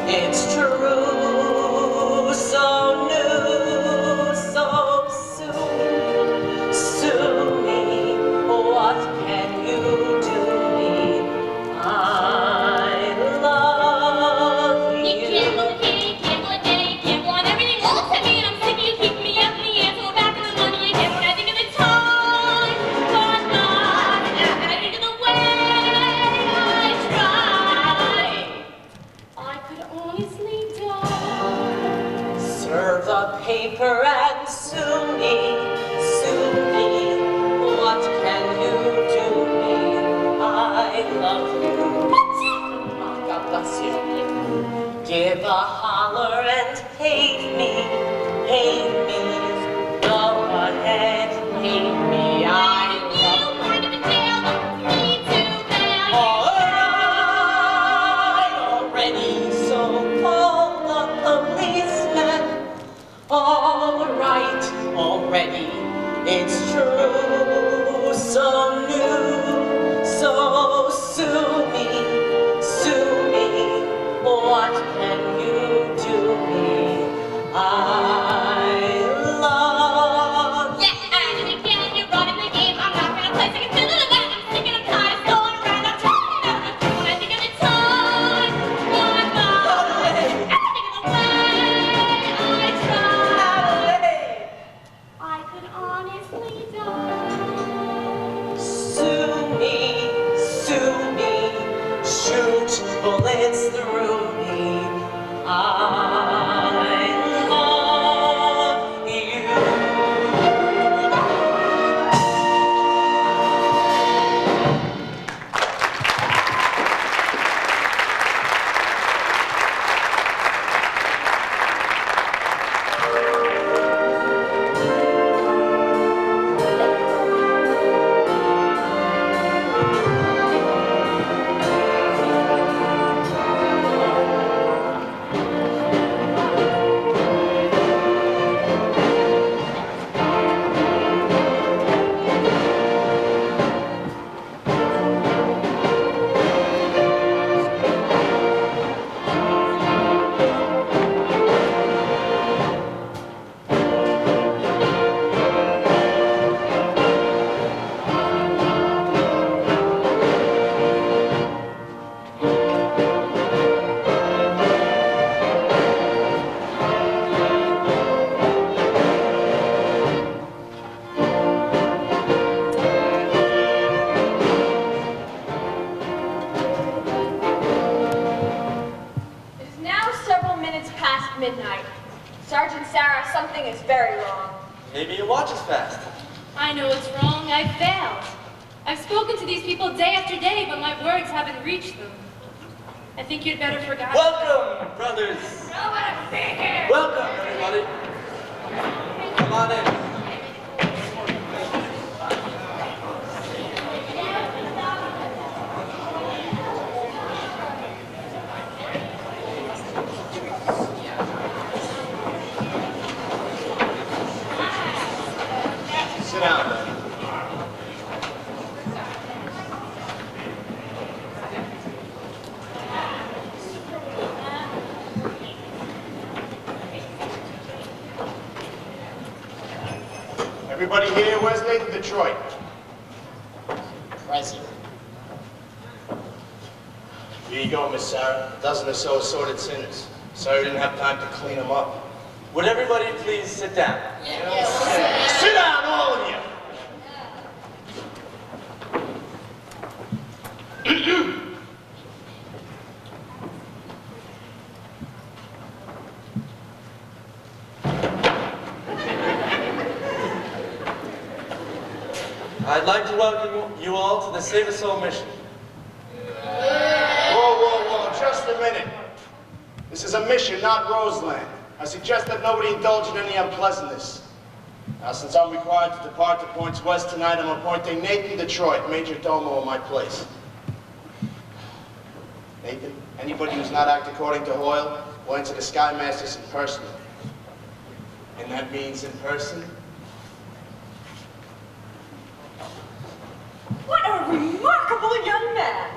It's true, so new, so soon. Sue me, what can you do me? I love you. You can't blow a kitty, you can't blow a kitty, you can't blow on everything. Look at me and I'm sick of you keeping me up in the air. So back to the money again when I think of the time gone by. And I think of the way I tried. I could honestly die. Serve the paper and sue me, sue me. What can you do me? I love you. Oh, God bless you. Give a holler and hate me, hate me. Go ahead, hate me. I love you. Kind of a deal, me too, man. All right, already, so call the policeman. All right, already, it's true, so new, so sue me, sue me. What can you do me? I love Yeah, and again, you're running the game. I'm not gonna play second fiddle to that. I'm sick and I'm tired of going around. I'm talking about the truth when I think of the time gone by. And I think of the way I tried. I could honestly die. Sue me, shoot bullets through me. I love you. It is now several minutes past midnight. Sergeant Sarah, something is very wrong. Maybe your watch is fast. I know it's wrong. I failed. I've spoken to these people day after day, but my words haven't reached them. I think you'd better forget. Welcome, brothers. Welcome, everybody. Come on in. Sit down. Everybody here, where's Nathan Detroit? Present. Here you go, Miss Sarah. A dozen or so assorted sinners. Sorry we didn't have time to clean them up. Would everybody please sit down? Sit down, all of you! I'd like to welcome you all to the Save a Soul mission. Whoa, just a minute. This is a mission, not Roseland. I suggest that nobody indulge in any unpleasantness. Now, since I'm required to depart to points west tonight, I'm appointing Nathan Detroit, Major Domo in my place. Nathan, anybody who's not act according to Hoyle will enter the Sky Masters in person. And that means in person? What a remarkable young man!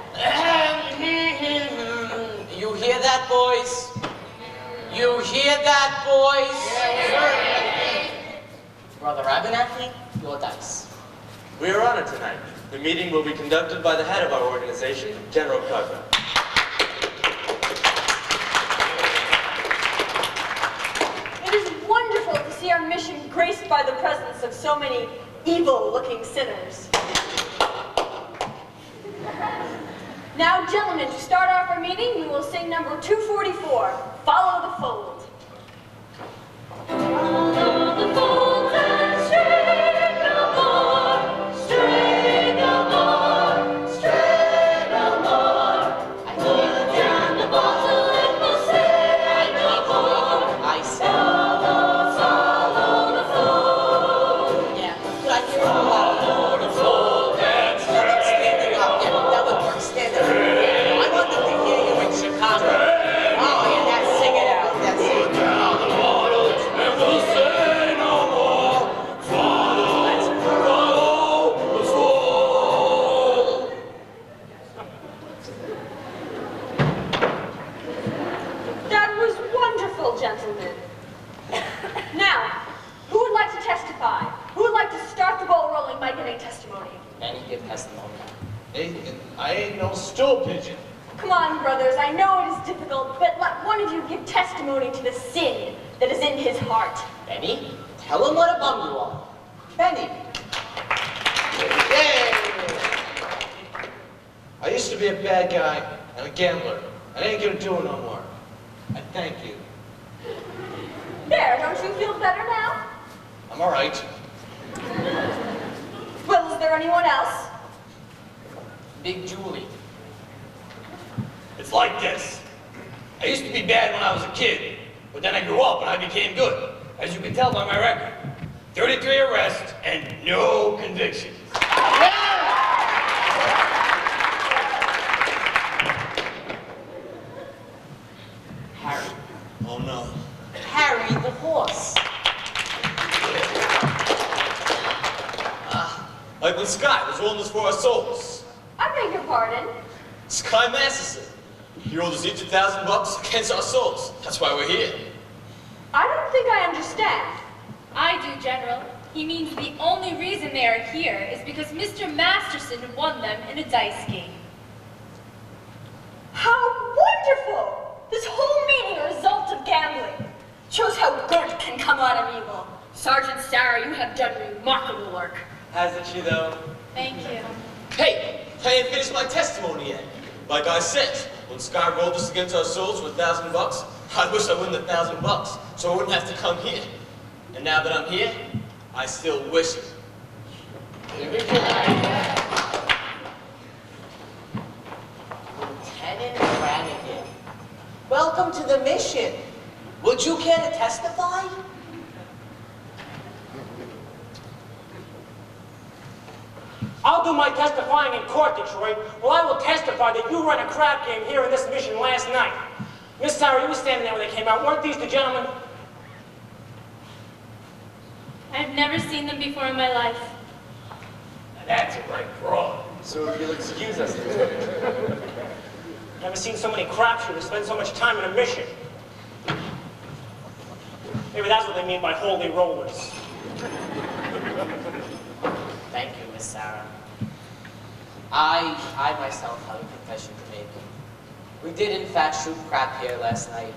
You hear that, boys? You hear that, boys? Yeah, we heard it. Brother Abernathy, your dice. We are honored tonight. The meeting will be conducted by the head of our organization, General Carter. It is wonderful to see our mission graced by the presence of so many evil-looking sinners. Now, gentlemen, to start off our meeting, we will sing number 244, Follow the Fold. Follow the fold and stray no more, stray no more, stray no more. I put down the bottle and will say no more. I said. Follow the fold. Yeah, could I hear you follow the fold and standing up? Yeah, that would work. Stand up. Yeah, no, I want them to hear you in Chicago. Oh, yeah, that's sing it out. That's it. Put down the bottles and we'll say no more. Follow the fold. That was wonderful, gentlemen. Now, who would like to testify? Who would like to start the ball rolling by giving testimony? Any give testimony. Nathan, I ain't no stool pigeon. Come on, brothers, I know it is difficult, but let one of you give testimony to the sin that is in his heart. Benny, tell him what a bum you are. Benny. Yay! I used to be a bad guy and a gambler. I ain't gonna do it no more. I thank you. There, don't you feel better now? I'm all right. Well, is there anyone else? Big Julie. It's like this. I used to be bad when I was a kid, but then I grew up and I became good. As you can tell by my record. 33 arrests and no convictions. Harry. Oh no. Harry the horse. Like when Sky was rolling us for our souls. I beg your pardon. Sky Masterson. He rolled us each $1,000 against our souls. That's why we're here. I don't think I understand. I do, General. He means the only reason they are here is because Mr. Masterson won them in a dice game. How wonderful! This whole meeting a result of gambling. Shows how good can come out of evil. Sergeant Sarah, you have done remarkable work. Hasn't she, though? Thank you. Hey, I ain't finished my testimony yet. Like I said, when Sky rolled us against our souls for $1,000, I wish I won the $1,000, so I wouldn't have to come here. And now that I'm here, I still wish it. Lieutenant Brannigan. Welcome to the mission. Would you care to testify? I'll do my testifying in court, Detroit. Well, I will testify that you ran a crap game here in this mission last night. Miss Sarah, you were standing there when they came out. Weren't these the gentlemen? I've never seen them before in my life. That's a right fraud. So if you'll excuse us, Lieutenant. Never seen so many crapshooters spend so much time in a mission. Maybe that's what they mean by holy rollers. Thank you, Miss Sarah. I myself have a confession to make. We did in fact shoot crap here last night,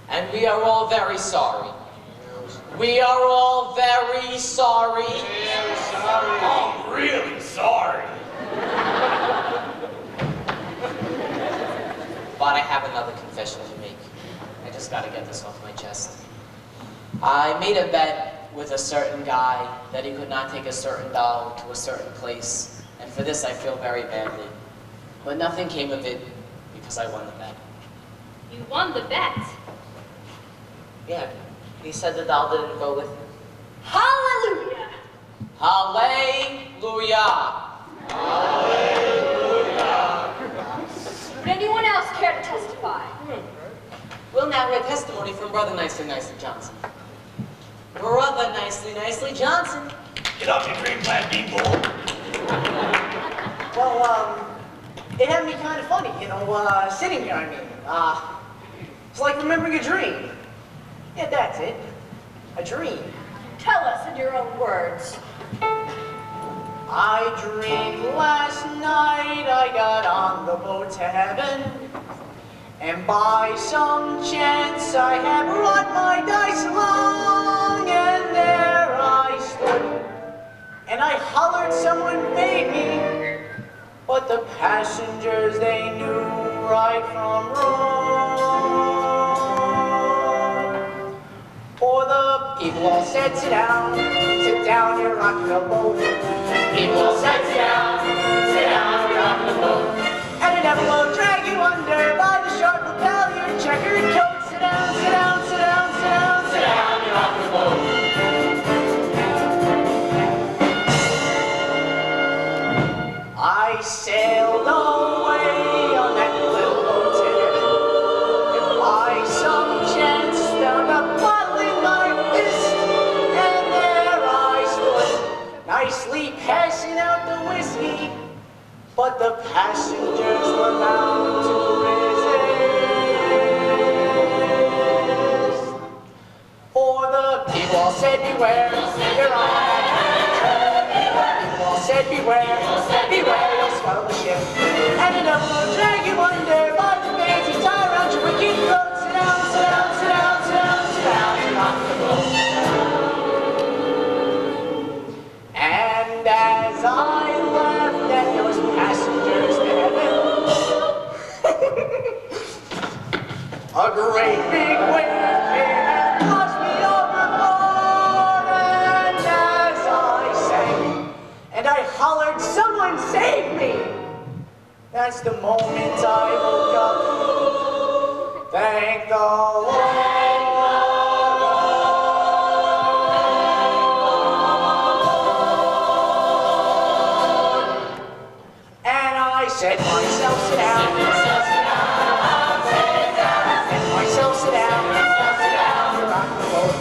and we are all very sorry. We are all very sorry. Very sorry. I'm really sorry. But I have another confession to make. I just gotta get this off my chest. I made a bet with a certain guy that he could not take a certain doll to a certain place, and for this I feel very badly. But nothing came of it because I won the bet. You won the bet. Yeah, he said the doll didn't go with him. Hallelujah! Hallelujah! Would anyone else care to testify? We'll now hear testimony from Brother Nicely Johnson. Brother Nicely Johnson. Get up, you green flag beanball. Well, it had me kind of funny, you know, sitting here, I mean. It's like remembering a dream. Yeah, that's it. A dream. Tell us in your own words. I dreamed last night I got on the boat to heaven, and by some chance I had brought my dice along, and there I stood, and I hollered someone made me, but the passengers, they knew right from wrong. For the people all said, sit down, you rock the boat. People all said, sit down, you rock the boat. And the devil will drag you under by the sharp lapel, your checkered coat. Sit down, sit down, sit down, sit down, sit down, you rock the boat. I sailed away on that little boat to heaven, and by some chance found a bottle in my fist, and there I stood, nicely passing out the whiskey, but the passengers were bound to resist. For the people all said, beware, you're on that people all said, beware, beware, you'll swallow the ship. And the devil will drag you under by the fancy tie around your wicked throat. Sit down, sit down, sit down, sit down, sit down, and rock the boat. And as I left and those passengers to heaven, a great big wave came and tossed me overboard, and as I sang and I hollered, someone save me, that's the moment I woke up. Thank the Lord. And I said myself, sit down. And myself, sit down. You rock the boat.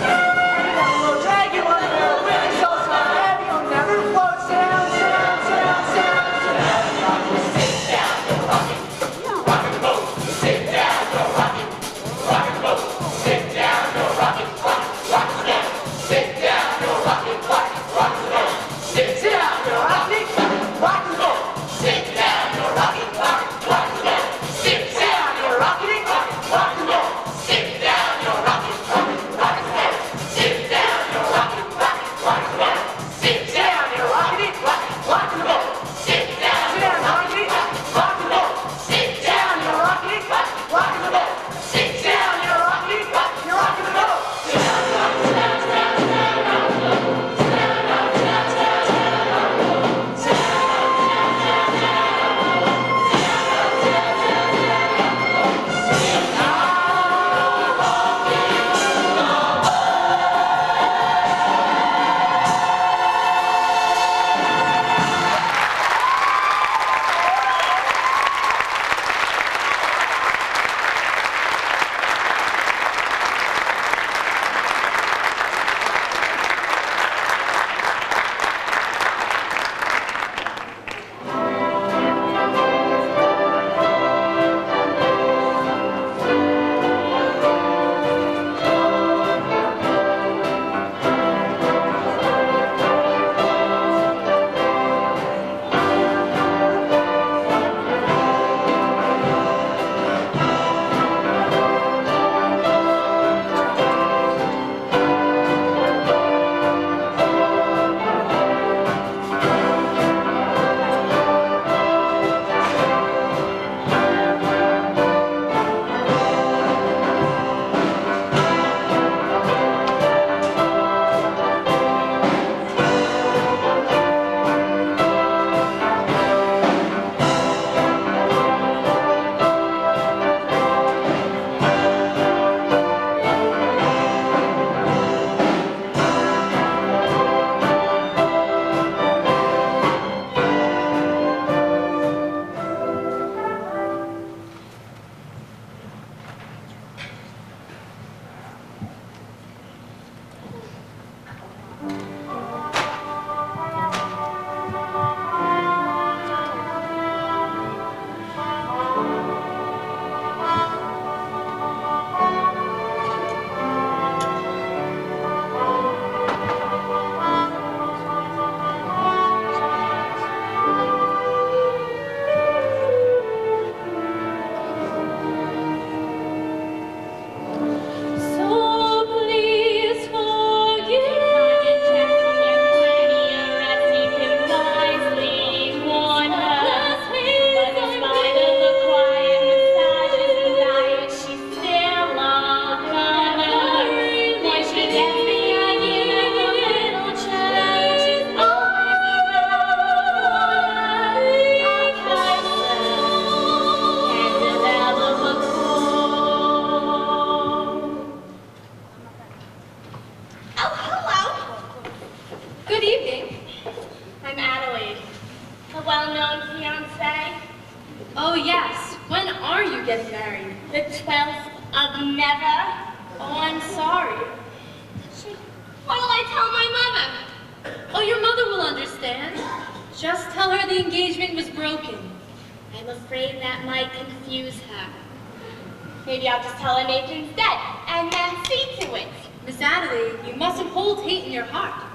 And the devil will drag you under with his soul so heavy you'll never float. Sit down, sit down, sit down, sit down, sit down. Sit down, you're rocking. Rocking the boat. Sit down, you're rocking. Rocking the boat. Sit Good evening. I'm Adelaide, a well-known fiancée. Oh, yes. When are you getting married? The 12th of never. Oh, I'm sorry. What'll I tell my mother? Oh, your mother will understand. Just tell her the engagement was broken. I'm afraid that might confuse her. Maybe I'll just tell her Nathan's dead, and then see to it. Miss Adelaide, you mustn't hold hate in your heart.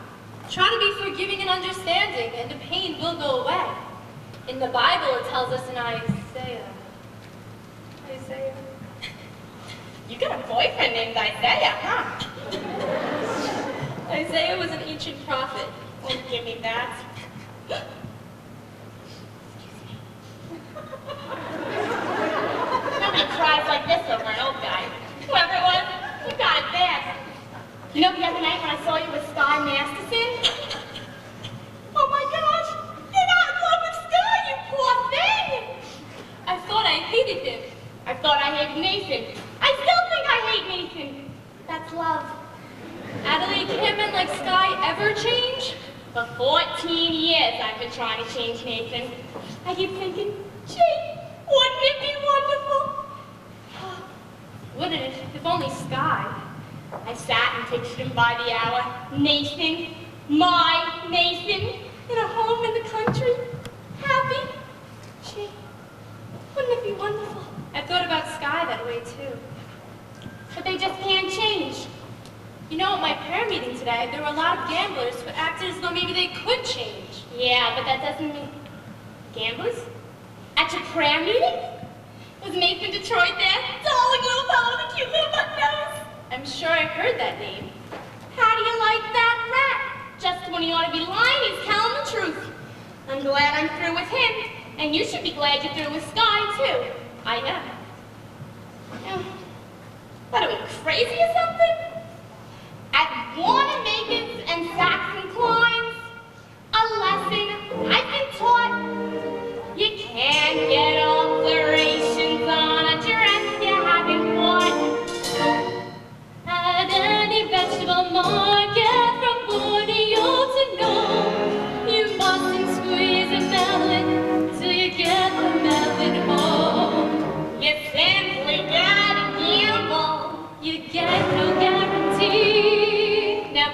Try to be forgiving and understanding, and the pain will go away. In the Bible, it tells us in Isaiah. You got a boyfriend named Isaiah, huh? Isaiah was an ancient prophet. Oh, give me that. Nobody cries like this over an old guy. Whoever it was, you got it bad. You know the other night when I saw you with Sky Masterson? Oh my gosh, you're not in love with Sky, you poor thing! I thought I hated him. I thought I hated Nathan. I still think I hate Nathan. That's love. Adelaide, can men like Sky ever change? For 14 years I've been trying to change Nathan. I keep thinking, gee, wouldn't it be wonderful? Wouldn't it, if only Sky. I sat and pictured him by the hour. Nathan, my Nathan, in a home in the country, happy. Gee, wouldn't it be wonderful? I thought about Sky that way too. But they just can't change. You know, at my prayer meeting today, there were a lot of gamblers who acted as though maybe they could change. Yeah, but that doesn't mean... Gamblers? At your prayer meeting? Was Nathan Detroit there? Darling little fellow with a cute little button nose. I'm sure I heard that name. How do you like that rat? Just when he ought to be lying, he's telling the truth. I'm glad I'm through with him, and you should be glad you're through with Sky, too. I am. What, are we crazy or something? At Wanamaker's and Saks and Klein's, a lesson I've been taught. You can't get alterations on a dress you haven't bought. At any vegetable market from Borneo to Nome, you mustn't squeeze a melon till you get the melon home. You simply gotta gamble. You get no guarantee. Now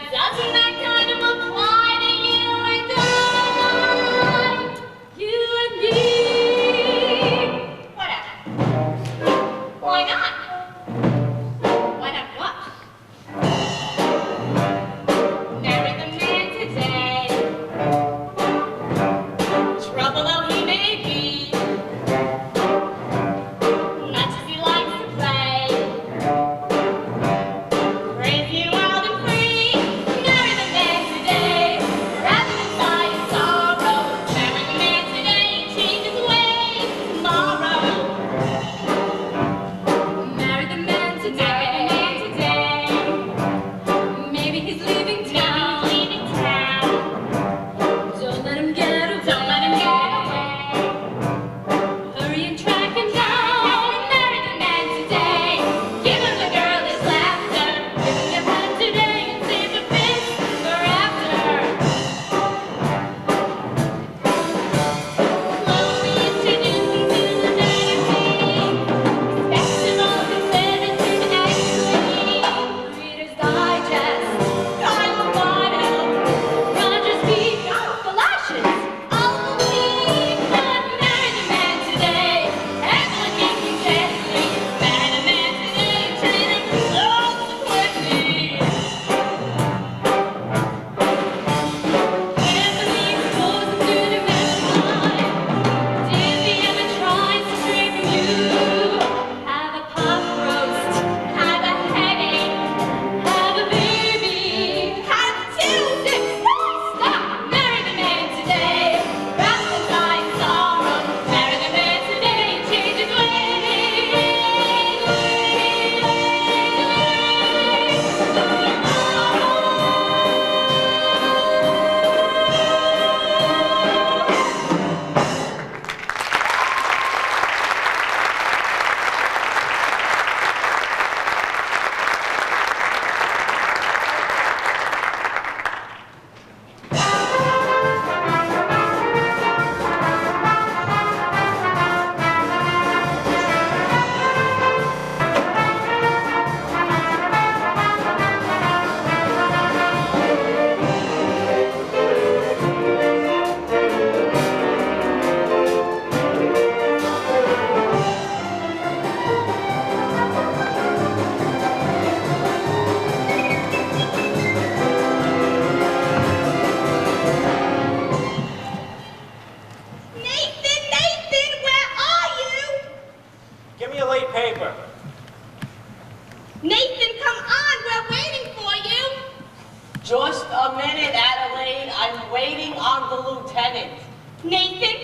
Nathan,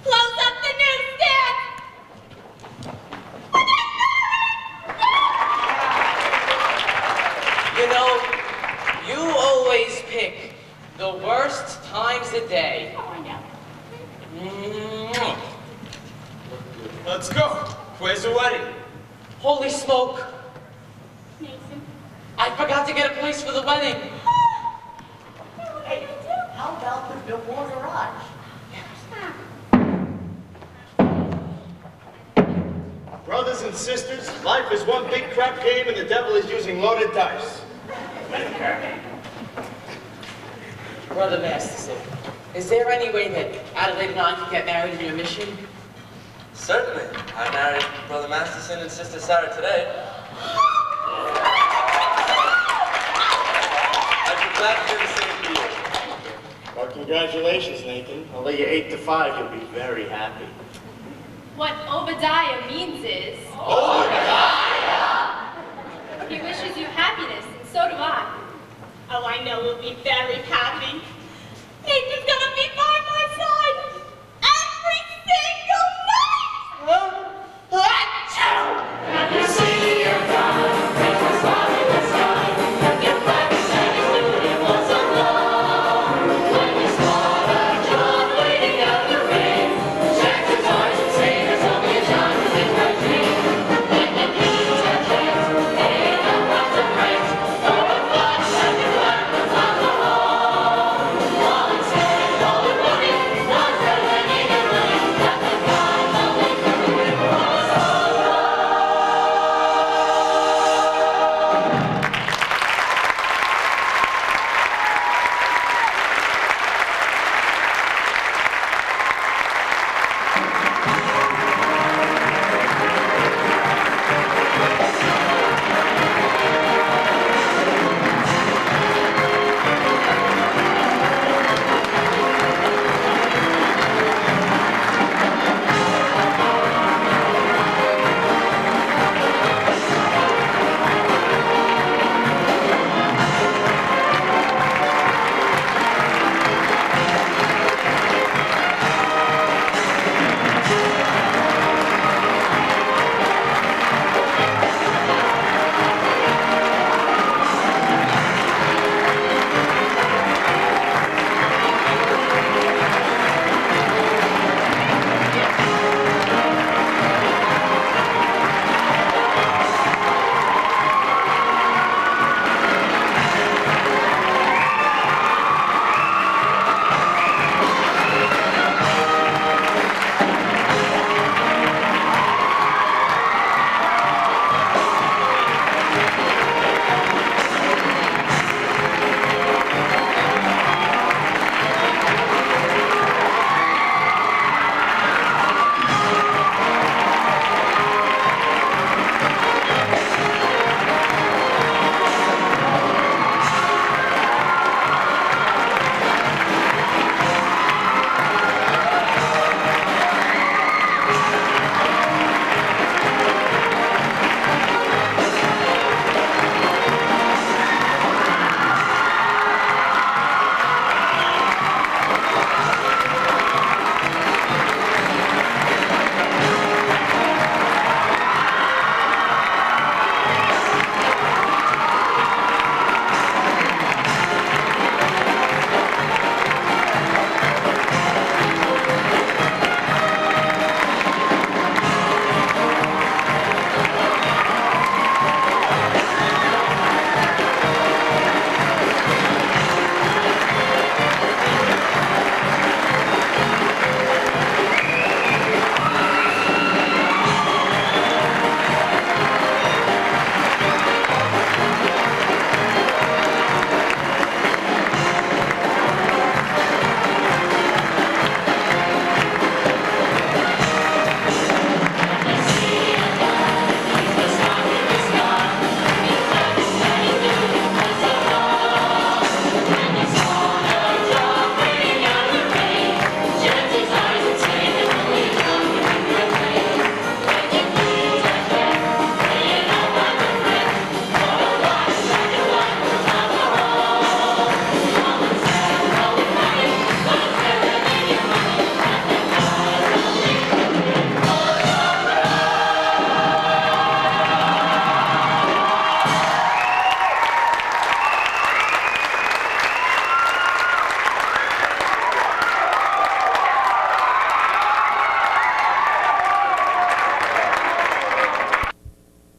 close up the newsstand! You know, you always pick the worst times of day. Oh, I know. Let's go. Where's the wedding? Holy smoke. Nathan. I forgot to get a place for the wedding. Hey, how about the Billboard Garage? Brothers and sisters, life is one big crap game and the devil is using loaded dice. Brother Masterson, is there any way that Adelaide and I can get married in your mission? Certainly. I married Brother Masterson and Sister Sarah today. I'd be glad to do the same for you. Well, congratulations, Nathan. Although you're 8 to 5, you'll be very happy. What Obadiah means is... Obadiah! He wishes you happiness, and so do I. Oh, I know we'll be very happy.